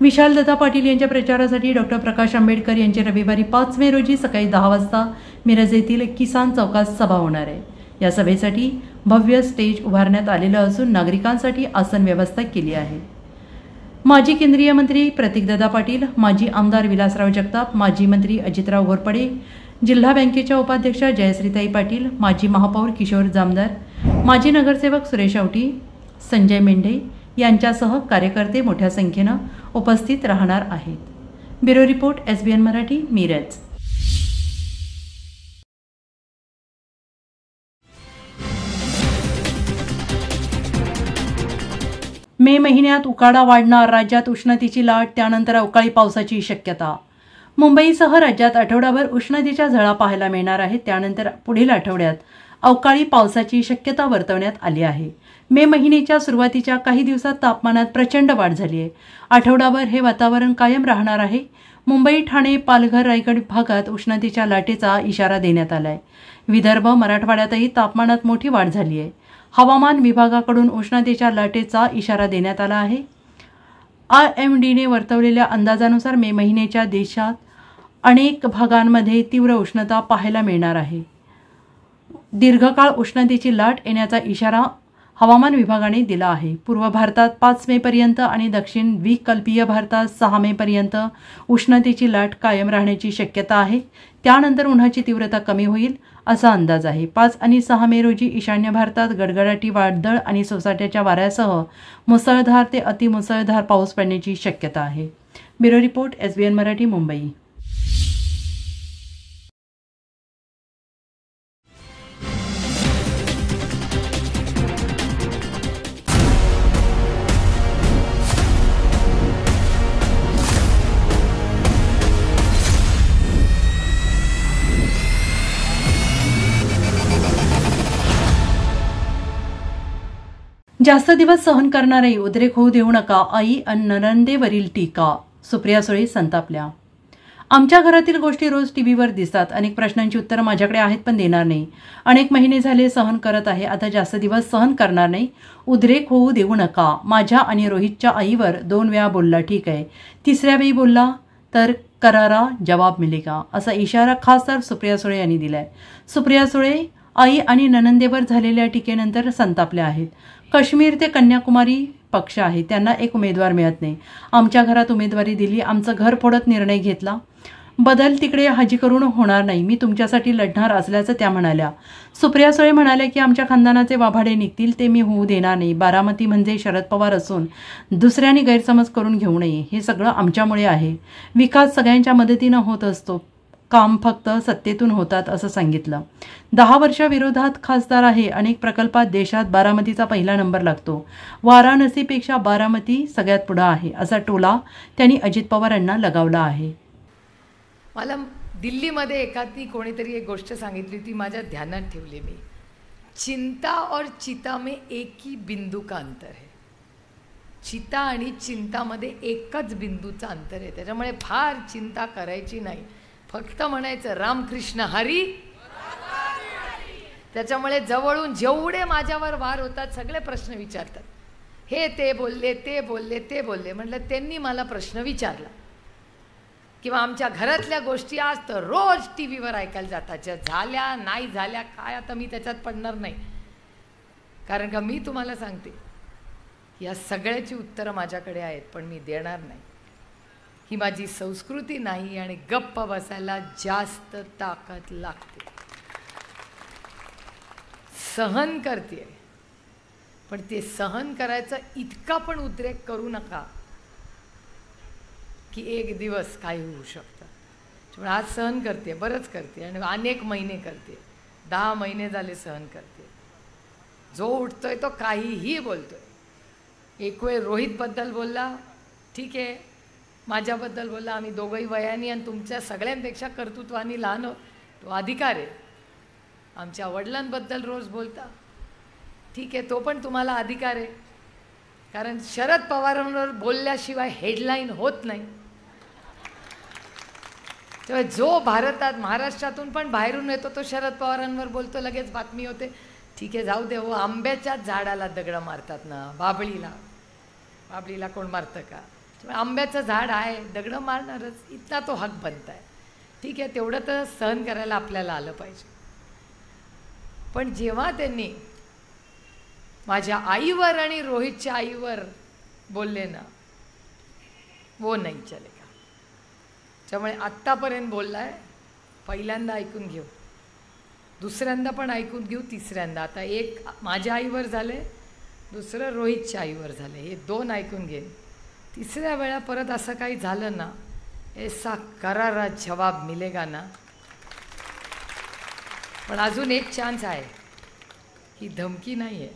विशालदादा पाटील यांच्या प्रचारासाठी डॉक्टर प्रकाश आंबेडकर यांची रविवारी 5 मे रोजी सकाळी 10 वाजता मिरज येथील किसान चौकात सभा होणार आहे. या सभेसाठी भव्य स्टेज उभारण्यात आलेलं असून नागरिकांसाठी आसन व्यवस्था केली आहे. माजी केंद्रीय मंत्री प्रतीकदादा पाटील, माजी आमदार विलासराव जगताप, माजी मंत्री अजितराव घोरपडे, जिल्हा बँकेच्या उपाध्यक्षा जयश्रीताई पाटील, माजी महापौर किशोर जामदार, माजी नगरसेवक सुरेश आवटी, संजय मेंढे यांच्यासह कार्यकर्ते मोठ्या संख्येनं उपस्थित राहणार आहेत. Bureau report, SBN Marathi, Miraj. May महिन्यात उकाडा वाढणार, राज्यात उष्णतेची लाट, त्यानंतर अवकाळी पावसाची शक्यता. मुंबईसह राज्यात आठवडाभर उष्णतेच्या झळा पाहायला मिळणार आहेत. त्यानंतर पुढील आठवड्यात अवकाळी पावसाची शक्यता वर्तवण्यात आली आहे. मे महिन्याच्या सुरुवातीच्या काही दिवसात तापमानात प्रचंड वाढ झाली आहे. आठवडाभर हे वातावरण कायम राहणार आहे. मुंबई, ठाणे, पालघर, रायगड भागात उष्णतेच्या लाटेचा इशारा देण्यात आला आहे. विदर्भ, मराठवाड्यातही तापमानात मोठी वाढ झाली आहे. हवामान विभागाकडून उष्णतेच्या लाटेचा इशारा देण्यात आला आहे. IMDने वर्तवलेल्या अंदाजानुसार मे महिन्याच्या देशात अनेक भागांमध्ये तीव्र उष्णता पाहायला मिळणार आहे. दीर्घकाळ उष्णतेची लाट येण्याचा इशारा हवामान विभागाने दिला आहे. पूर्व भारतात 5 मेपर्यंत आणि दक्षिण द्वीपकल्पीय भारतात 6 मेपर्यंत उष्णतेची लाट कायम राहण्याची शक्यता आहे. त्यानंतर उन्हाची तीव्रता कमी होईल असा अंदाज आहे. 5 आणि 6 मे रोजी ईशान्य भारतात गडगडाटी, वादळ आणि सोसाट्याच्या वाऱ्यासह मुसळधार ते अतिमुसळधार पाऊस पडण्याची शक्यता आहे. Bureau report, SBN Marathi, Mumbai. जास्त दिवस सहन करणारे उद्रेक होऊ देऊ नका, आई आणि नणंदेवरील टीका. सुप्रिया सुळे संतापल्या. आमच्या घरातील गोष्टी रोज टीव्हीवर दिसतात. अनेक प्रश्नांची उत्तरं माझ्याकडे आहेत पण देणार नाही. अनेक महिने झाले सहन करत आहे, आता जास्त दिवस सहन करणार नाही. उद्रेक होऊ देऊ नका. माझ्या आणि रोहितच्या आईवर 2 वेळा बोलला, ठीक आहे. 3ऱ्या वेळी बोलला तर करारा जवाब मिलेगा, असा इशारा खासदार सुप्रिया सुळे यांनी दिलाय. सुप्रिया सुळे आई आणि नणंदेवर झालेल्या टीकेनंतर संतापल्या आहेत. काश्मीर ते कन्याकुमारी पक्ष आहे, त्यांना एक उमेदवार मिळत नाही. आमच्या घरात उमेदवारी दिली, आमचं घर फोडत निर्णय घेतला. बदल तिकडे हजी करून होणार नाही. मी तुमच्यासाठी लढणार असल्याचं त्या म्हणाल्या. सुप्रिया सुळे म्हणाल्या की आमच्या खानदानाचे वाभाडे निघतील ते मी होऊ देणार नाही. बारामती म्हणजे शरद पवार असून दुसऱ्यांनी गैरसमज करून घेऊ नये. हे सगळं आमच्यामुळे आहे. विकास सगळ्यांच्या मदतीनं होत असतो, काम फक्त सत्तेतून होतात असं सांगितलं. 10 वर्षाविरोधात खासदार आहे. अनेक प्रकल्पात देशात बारामतीचा पहिला नंबर लागतो. वाराणसीपेक्षा बारामती सगळ्यात पुढं आहे असा टोला त्यांनी अजित पवार यांना लगावला आहे. मला दिल्लीमध्ये एखादी कोणीतरी एक गोष्ट सांगितली होती, माझ्या ध्यानात ठेवली मी. चिंता और चिता में एक ही बिंदू का अंतर है. चिता आणि चिंतामध्ये एकच बिंदूचा अंतर आहे. त्याच्यामुळे फार चिंता करायची नाही, फक्त म्हणायचं रामकृष्ण हरी. त्याच्यामुळे जवळून जेवढे माझ्यावर वार होतात सगळे प्रश्न विचारतात. हे ते बोलले, ते बोलले, ते बोलले. म्हटलं त्यांनी मला प्रश्न विचारला किंवा आमच्या घरातल्या गोष्टी आज तर रोज टीव्हीवर ऐकायला जातात. ज्या झाल्या नाही झाल्या काय आता मी त्याच्यात पडणार नाही, कारण का मी तुम्हाला सांगते या सगळ्याची उत्तरं माझ्याकडे आहेत पण मी देणार नाही. ही माझी संस्कृती नाही आणि गप्प बसायला जास्त ताकद लागते. सहन करते पण ते सहन करायचं इतका पण उद्रेक करू नका की एक दिवस काय होऊ शकतं. त्यामुळे आज सहन करते, बरंच करते आणि अनेक महिने करते. 10 महिने झाले सहन करते. जो उठतोय तो काहीही बोलतोय. एक वेळ रोहितबद्दल बोलला, ठीक आहे, माझ्याबद्दल बोलला, आम्ही दोघंही वयाने आणि तुमच्या सगळ्यांपेक्षा कर्तृत्वाने लहान आहोत, तो अधिकार आहे. आमच्या वडिलांबद्दल रोज बोलता, ठीक आहे, तो पण तुम्हाला अधिकार आहे, कारण शरद पवारांवर बोलल्याशिवाय हेडलाईन होत नाही. तेव्हा जो भारतात महाराष्ट्रातून पण बाहेरून येतो तो शरद पवारांवर बोलतो, लगेच बातमी होते. ठीक आहे, जाऊ दे हो, आंब्याच्याच झाडाला दगडं मारतात ना, बाबळीला कोण मारतं का. आंब्याचं झाड आहे, दगडं मारणारच, इतका तो हक बनत आहे. ठीक आहे, तेवढं तर सहन करायला आपल्याला आलं पाहिजे. पण जेव्हा त्यांनी माझ्या आईवर आणि रोहितच्या आईवर बोलले ना, वो नाही चलेगा. त्यामुळे आत्तापर्यंत बोललाय, पहिल्यांदा ऐकून घेऊ, दुसऱ्यांदा पण ऐकून घेऊ, तिसऱ्यांदा. आता एक माझ्या आईवर झाले, दुसरं रोहितच्या आईवर झाले, हे 2 ऐकून घेईन. 3ऱ्या वेळा परत असं काही झालं ना, ऐसा करारा जवाब मिलेगा ना. पण अजून एक चान्स आहे. ही धमकी नाही आहे,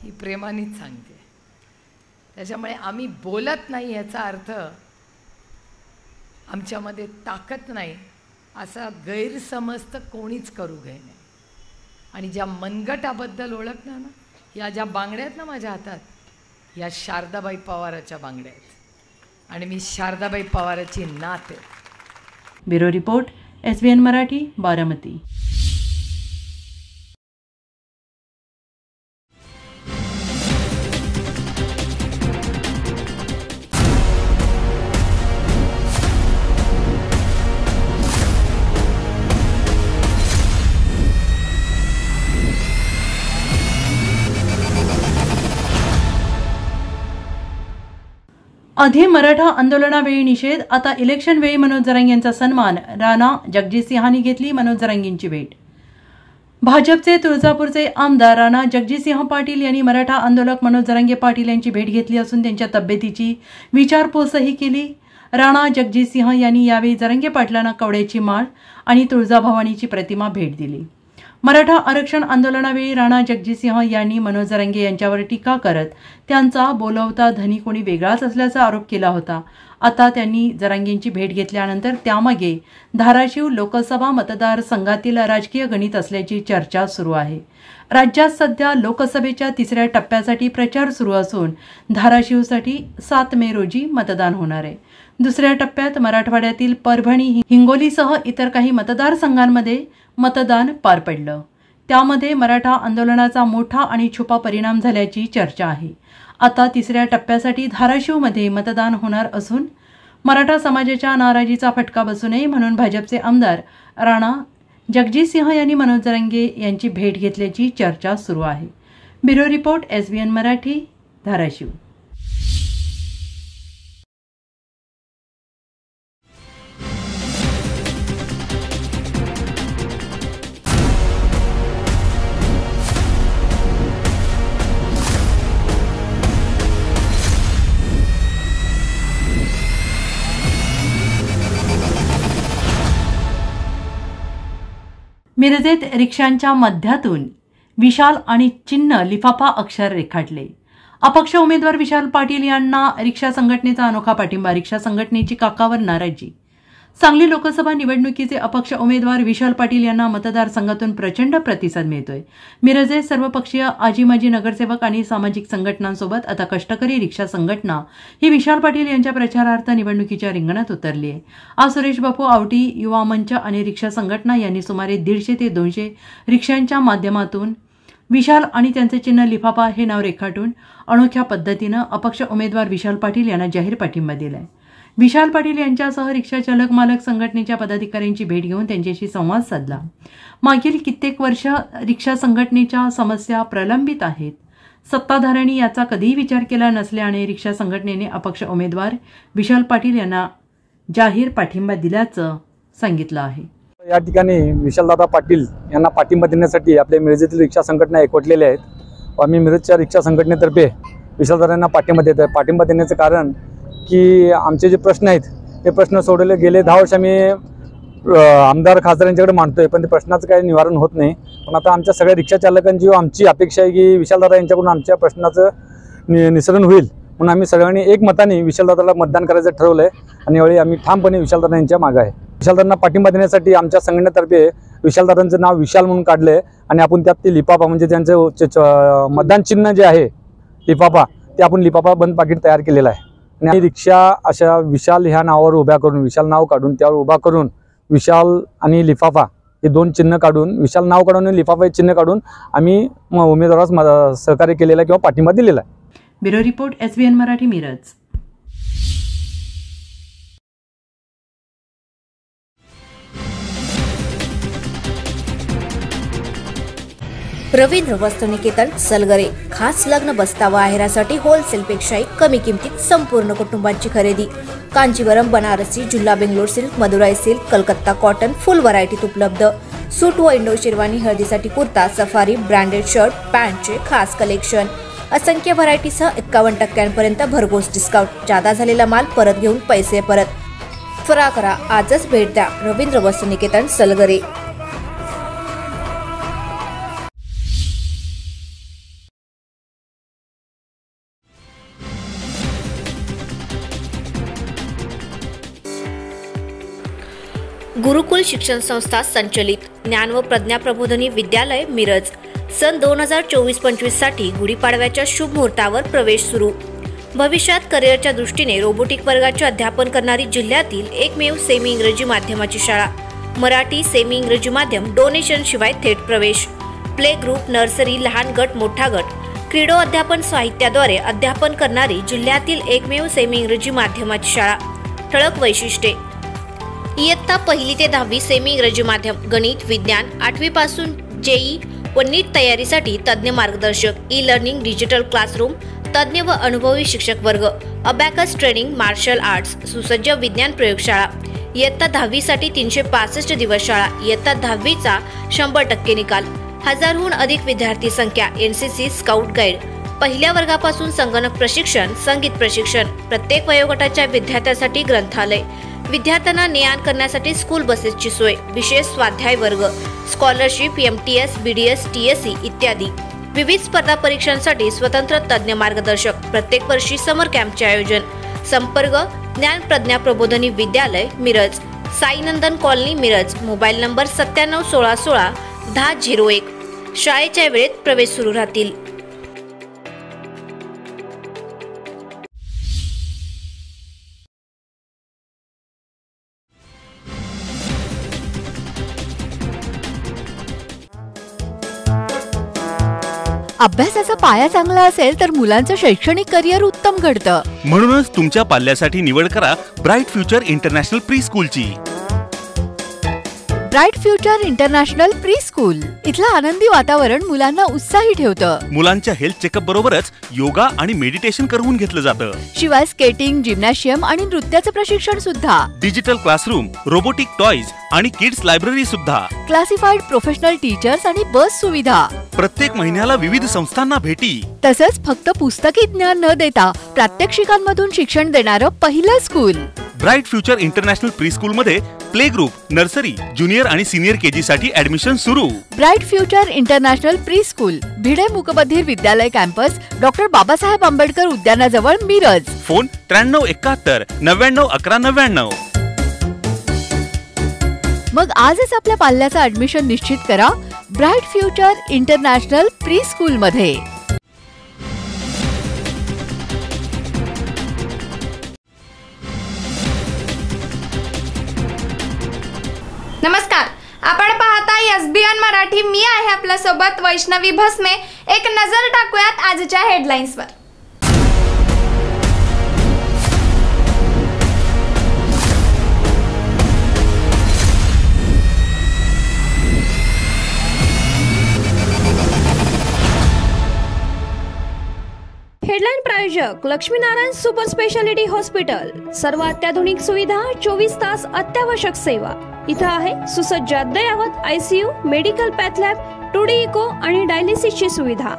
ही प्रेमानेच सांगते. त्याच्यामुळे आम्ही बोलत नाही याचा अर्थ आमच्यामध्ये ताकद नाही असा गैरसमज तर कोणीच करू घे नाही. आणि ज्या मनगटाबद्दल ओळखणार ना, या ज्या बांगड्या आहेत ना माझ्या हातात, या शारदाबाई पवाराच्या बांगड्या आहेत आणि मी शारदाबाई पवाराची नात आहे. Bureau report, SBN Marathi, Baramati. आधी मराठा आंदोलनावेळी निषेध, आता इलेक्शन वेळी मनोज जरांगे यांचा सन्मान. राणा जगजितसिंहांनी घेतली मनोज जरांगेंची भेट. भाजपचे तुळजापूरचे आमदार राणा जगजितसिंह पाटील यांनी मराठा आंदोलक मनोज जरांगे पाटील यांची भेट घेतली असून त्यांच्या तब्येतीची विचारपूसही केली. राणा जगजितसिंह यांनी यावेळी जरांगे पाटलांना कवड्याची माळ आणि तुळजाभवानीची प्रतिमा भेट दिली. मराठा आरक्षण आंदोलनावेळी राणा जगजितसिंह यांनी मनोज जरांगे यांच्यावर टीका करत त्यांचा बोलवता धनी कोणी वेगळाच असल्याचा आरोप केला होता. आता त्यांनी जरांगेंची भेट घेतल्यानंतर त्यामागे धाराशिव लोकसभा मतदारसंघातील राजकीय गणित असल्याची चर्चा सुरू आहे. राज्यात सध्या लोकसभेच्या 3ऱ्या टप्प्यासाठी प्रचार सुरू असून धाराशिवसाठी 7 मे रोजी मतदान होणार आहे. 2ऱ्या टप्प्यात मराठवाड्यातील परभणी, हिंगोलीसह इतर काही मतदारसंघांमध्ये मतदान पार पडलं. त्यामध्ये मराठा आंदोलनाचा मोठा आणि छुपा परिणाम झाल्याची चर्चा आहे. आता 3ऱ्या टप्प्यासाठी धाराशिवमध्ये मतदान होणार असून मराठा समाजाच्या नाराजीचा फटका बसू नये म्हणून भाजपचे आमदार राणा जगजितसिंह यांनी मनोज जरांगे यांची भेट घेतल्याची चर्चा सुरू आहे. Bureau report, SBN Marathi, Dharashiv. मिरजेत रिक्षांच्या मध्यातून विशाल आणि चिन्ह लिफाफा अक्षर रेखाटले. अपक्ष उमेदवार विशाल पाटील यांना रिक्षा संघटनेचा अनोखा पाठिंबा. रिक्षा संघटनेची काकावर नाराजी. सांगली लोकसभा निवडणुकीचे अपक्ष उमेदवार विशाल पाटील यांना मतदारसंघातून प्रचंड प्रतिसाद मिळतोय. मिरजेत सर्वपक्षीय आजी माजी नगरसेवक आणि सामाजिक संघटनांसोबत आता कष्टकरी रिक्षा संघटना ही विशाल पाटील यांच्या प्रचारार्थ निवडणुकीच्या रिंगणात उतरली आहे. आज सुरेश बापू आवटी, युवा मंच आणि रिक्षा संघटना यांनी सुमारे 150 ते 200 रिक्षांच्या माध्यमातून विशाल आणि त्यांचे चिन्ह लिफाफा हे नाव रेखाटून अनोख्या पद्धतीनं अपक्ष उमेदवार विशाल पाटील यांना जाहीर पाठिंबा दिलाय. विशाल पाटील यांच्यासह रिक्षा चालक मालक संघटनेच्या पदाधिकाऱ्यांची भेट घेऊन त्यांच्याशी संवाद साधला. मागील कित्येक वर्ष रिक्षा संघटनेच्या समस्या प्रलंबित आहेत. सत्ताधाऱ्यांनी याचा कधीही विचार केला नसल्याने रिक्षा संघटनेने अपक्ष उमेदवार विशाल पाटील यांना जाहीर पाठिंबा दिल्याचं सांगितलं आहे. या ठिकाणी विशालदादा पाटील यांना पाठिंबा देण्यासाठी आपल्या मिरजेतील रिक्षा संघटना एकवटलेल्या आहेत. आम्ही मिरजच्या रिक्षा संघटनेतर्फे विशालदादांना पाठिंबा देत आहे. पाठिंबा देण्याचं कारण की आमचे जे प्रश्न आहेत ते प्रश्न सोडवले गेले 10 वर्ष आम्ही आमदार खासदारांच्याकडे मांडतोय, पण ते प्रश्नाचं काही निवारण होत नाही. पण आता आमच्या सगळ्या रिक्षा चालकांची आमची अपेक्षा आहे की विशालदादा यांच्याकडून आमच्या प्रश्नाचं निसरण होईल म्हणून आम्ही सगळ्यांनी एकमताने विशालदादाला मतदान करायचं ठरवलं आहे आणि यावेळी आम्ही ठामपणे विशालदादा यांच्या मागे आहे. विशालदादांना पाठिंबा देण्यासाठी आमच्या संघटनेतर्फे विशालदादांचं नाव विशाल म्हणून काढलं आहे आणि आपण त्यात ते लिफाफा म्हणजे त्यांचं मतदान चिन्ह जे आहे लिफाफा ते आपण लिफाफा बंद पाकिट तयार केलेलं आहे. आणि रिक्षा अशा विशाल ह्या नावावर उभ्या करून विशाल नाव काढून त्यावर उभा करून विशाल आणि लिफाफा हे 2 चिन्ह काढून विशाल नाव काढून आणि लिफाफा हे चिन्ह काढून आम्ही उमेदवारास सहकार्य केलेला किंवा पाठिंबा दिलेला आहे. Bureau report, SBN Marathi, Miraj. Ravindra Vastraniketan Salgare खास लग्न बस्तावा आहेरासाठी होलसेलपेक्षाही कमी किमतीत संपूर्ण कुटुंबाची खरेदी. कांचीवरम, बनारसी, जुल्ला Bangalore silk, Madurai silk, Calcutta cotton full व्हरायटीत उपलब्ध. सूट व इंडो शेरवानी, हळदीसाठी कुर्ता, सफारी, ब्रँडेड शर्ट, पॅन्टचे खास कलेक्शन. असंख्य व्हरायटीसह 51% भरघोस डिस्काउंट. जादा झालेला माल परत घेऊन पैसे परत. त्वरा करा, आजच भेट द्या रवींद्र वस्त्रनिकेतन सलगरे. गुरुकुल शिक्षण संस्था संचलित ज्ञान व प्रज्ञा प्रबोधिनी विद्यालय मिरज सन 2024-25 साठी गुढीपाडव्याच्या शुभ मुहूर्तावर प्रवेश सुरू. भविष्यात करिअरच्या दृष्टीने रोबोटिक वर्गाचे अध्यापन करणारी जिल्ह्यातील एकमेव सेमी इंग्रजी माध्यमाची शाळा. मराठी, सेमी इंग्रजी माध्यम, डोनेशन शिवाय थेट प्रवेश. प्ले ग्रुप, नर्सरी, लहान गट, मोठा गट, क्रीडो अध्यापन साहित्याद्वारे अध्यापन करणारी जिल्ह्यातील एकमेव सेमी इंग्रजी माध्यमाची शाळा. ठळक वैशिष्ट्ये: इयत्ता 1ली ते 10वी सेमी इंग्रजी माध्यम, गणित, विज्ञान, 8वी पासून JEE व नीट तयारीसाठी तज्ज्ञ मार्गदर्शक, ई लर्निंग, डिजिटल क्लासरूम, तज्ञ व अनुभवी शिक्षक वर्ग, अबॅकस ट्रेनिंग, मार्शल आर्ट्स, सुसज्ज विज्ञान प्रयोगशाळा, इयत्ता 10वी साठी 365 दिवस शाळा, इयत्ता 10वीचा 100% निकाल, 1000हून अधिक विद्यार्थी संख्या, एनसीसी, स्काउट गाईड, पहिल्या वर्गापासून संगणक प्रशिक्षण, संगीत प्रशिक्षण, प्रत्येक वयोगटाच्या विद्यार्थ्यांसाठी ग्रंथालय, विद्यार्थ्यांना ने-आण करण्यासाठी स्कूल बसेसची सोय, विशेष स्वाध्याय वर्ग, स्कॉलरशिप, MTS, BDS, TSC इत्यादी. विविध स्पर्धा परीक्षांसाठी स्वतंत्र तज्ञ मार्गदर्शक, प्रत्येक वर्षी समर कॅम्पचे आयोजन. संपर्क ज्ञान Pragya Prabodhini Vidyalaya, Miraj, Sainandan colony, Miraj. Mobile number 9716161001. शाळेच्या वेळेत प्रवेश सुरू राहतील. अभ्यासाचा पाया चांगला असेल तर मुलांचं शैक्षणिक करिअर उत्तम घडतं. म्हणूनच तुमच्या पाल्यासाठी निवड करा ब्राईट फ्युचर इंटरनॅशनल प्री स्कूलची. Bright future international pre school इथलं आनंदी वातावरण मुलांना उत्साही ठेवतं. मुलांच्या हेल्थ चेकअप बरोबरच योगा आणि मेडिटेशन करून घेतलं जातं. शिवाय स्केटिंग, जिम्नॅशियम आणि नृत्याचं प्रशिक्षण सुद्धा. डिजिटल क्लासरूम, रोबोटिक टॉयज आणि किड्स लायब्ररी सुद्धा. क्लासिफाईड प्रोफेशनल टीचर्स आणि बस सुविधा. प्रत्येक महिन्याला विविध संस्थांना भेटी. तसंच फक्त पुस्तकी ज्ञान न देता प्रात्यक्षिकांमधून शिक्षण देणारं पहिलं school. Bright future international pre school मध्ये प्ले ग्रुप, नर्सरी, ज्युनियर आणि सिनियर KG साठी ऍडमिशन सुरू. Bright future international pre school, Bhide मूकबधीर विद्यालय कॅम्पस, डॉक्टर बाबासाहेब आंबेडकर उद्यानाजवळ, मिरज. फोन 9371 99 11 99. मग आजच आपल्या पाल्याचं ऍडमिशन निश्चित करा bright future international pre school मध्ये. नमस्कार, आपण पाहता SBN मराठी. मी आहे आपल्या सोबत वैष्णवी भस्मे. एक नजर टाकूयात आजच्या हेडलाईन्सवर. हेडलाईन प्रायोजक लक्ष्मीनारायण सुपर स्पेशालिटी हॉस्पिटल. सर्व अत्याधुनिक सुविधा, 24 तास अत्यावश्यक सेवा. इथं आहे सुसज्ज अद्ययावत ICU, medical path lab, 2D echo आणि डायलिसिसची सुविधा.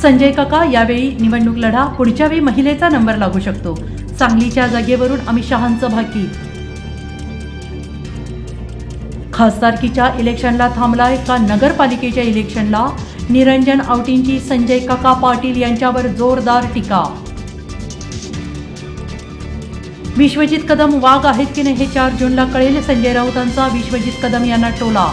संजय काका यावेळी निवडणूक लढा, पुढच्या वेळी महिलेचा नंबर लागू शकतो. सांगलीच्या जागेवरून अमित शहांचं भाकीत. खासदारकीच्या इलेक्शनला थांबलाय का नगरपालिकेच्या इलेक्शनला? निरंजन आवटींची संजय काका पाटील यांच्यावर जोरदार टीका. विश्वजित कदम वाघ आहेत की नाही हे 4 जूनला कळेल. संजय राऊतांचा विश्वजित कदम यांना टोला.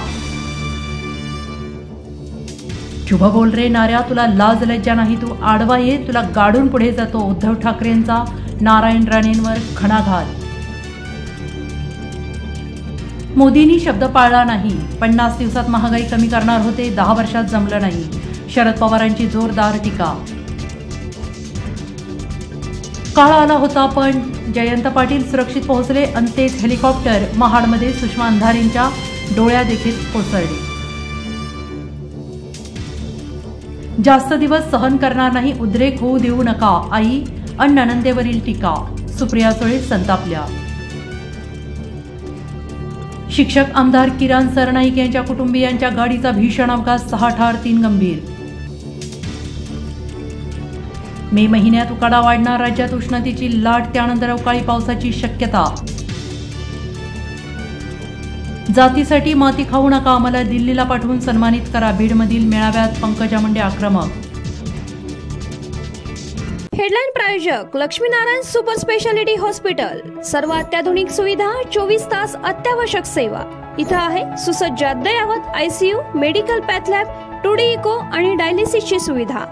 शुभ बोल रे नाऱ्या, तुला लाज लज्जा नाही, तू आडवा ये, तुला गाडून पुढे जातो. उद्धव ठाकरेंचा नारायण राणेंवर घणाघात. मोदींनी शब्द पाळला नाही. 50 दिवसात महागाई कमी करणार होते, 10 वर्षात जमलं नाही. शरद पवारांची जोरदार टीका. काळ आला होता पण जयंत पाटील सुरक्षित पोहोचले. अंतेच हेलिकॉप्टर महाडमध्ये सुषमा अंधारेंच्या डोळ्या देखील कोसळले. जास्त दिवस सहन करणार नाही, उद्रेक होऊ देऊ नका. आई अण्णानंदेवरील टीका. सुप्रिया सुळे संतापल्या. शिक्षक आमदार किरण सरनाईक यांच्या कुटुंबियांच्या गाडीचा भीषण अपघात, 6 ठार 3 गंभीर. मे महिन्यात उकाडा वाढणार, राज्यात उष्णतेची लाट, त्यानंतर अवकाळी पावसाची शक्यता. जातीसाठी माती खाऊ नका, आम्हाला दिल्लीला पाठवून सन्मानित करा. बीडमधील मेळाव्यात पंकजा मुंडे आक्रमक. हेडलाईन प्रायोजक लक्ष्मीनारायण सुपर स्पेशालिटी हॉस्पिटल. सर्व अत्याधुनिक सुविधा, 24 तास अत्यावश्यक सेवा. इथं आहे सुसज्ज अद्ययावत ICU, medical path lab, 2D echo आणि डायलिसिसची सुविधा.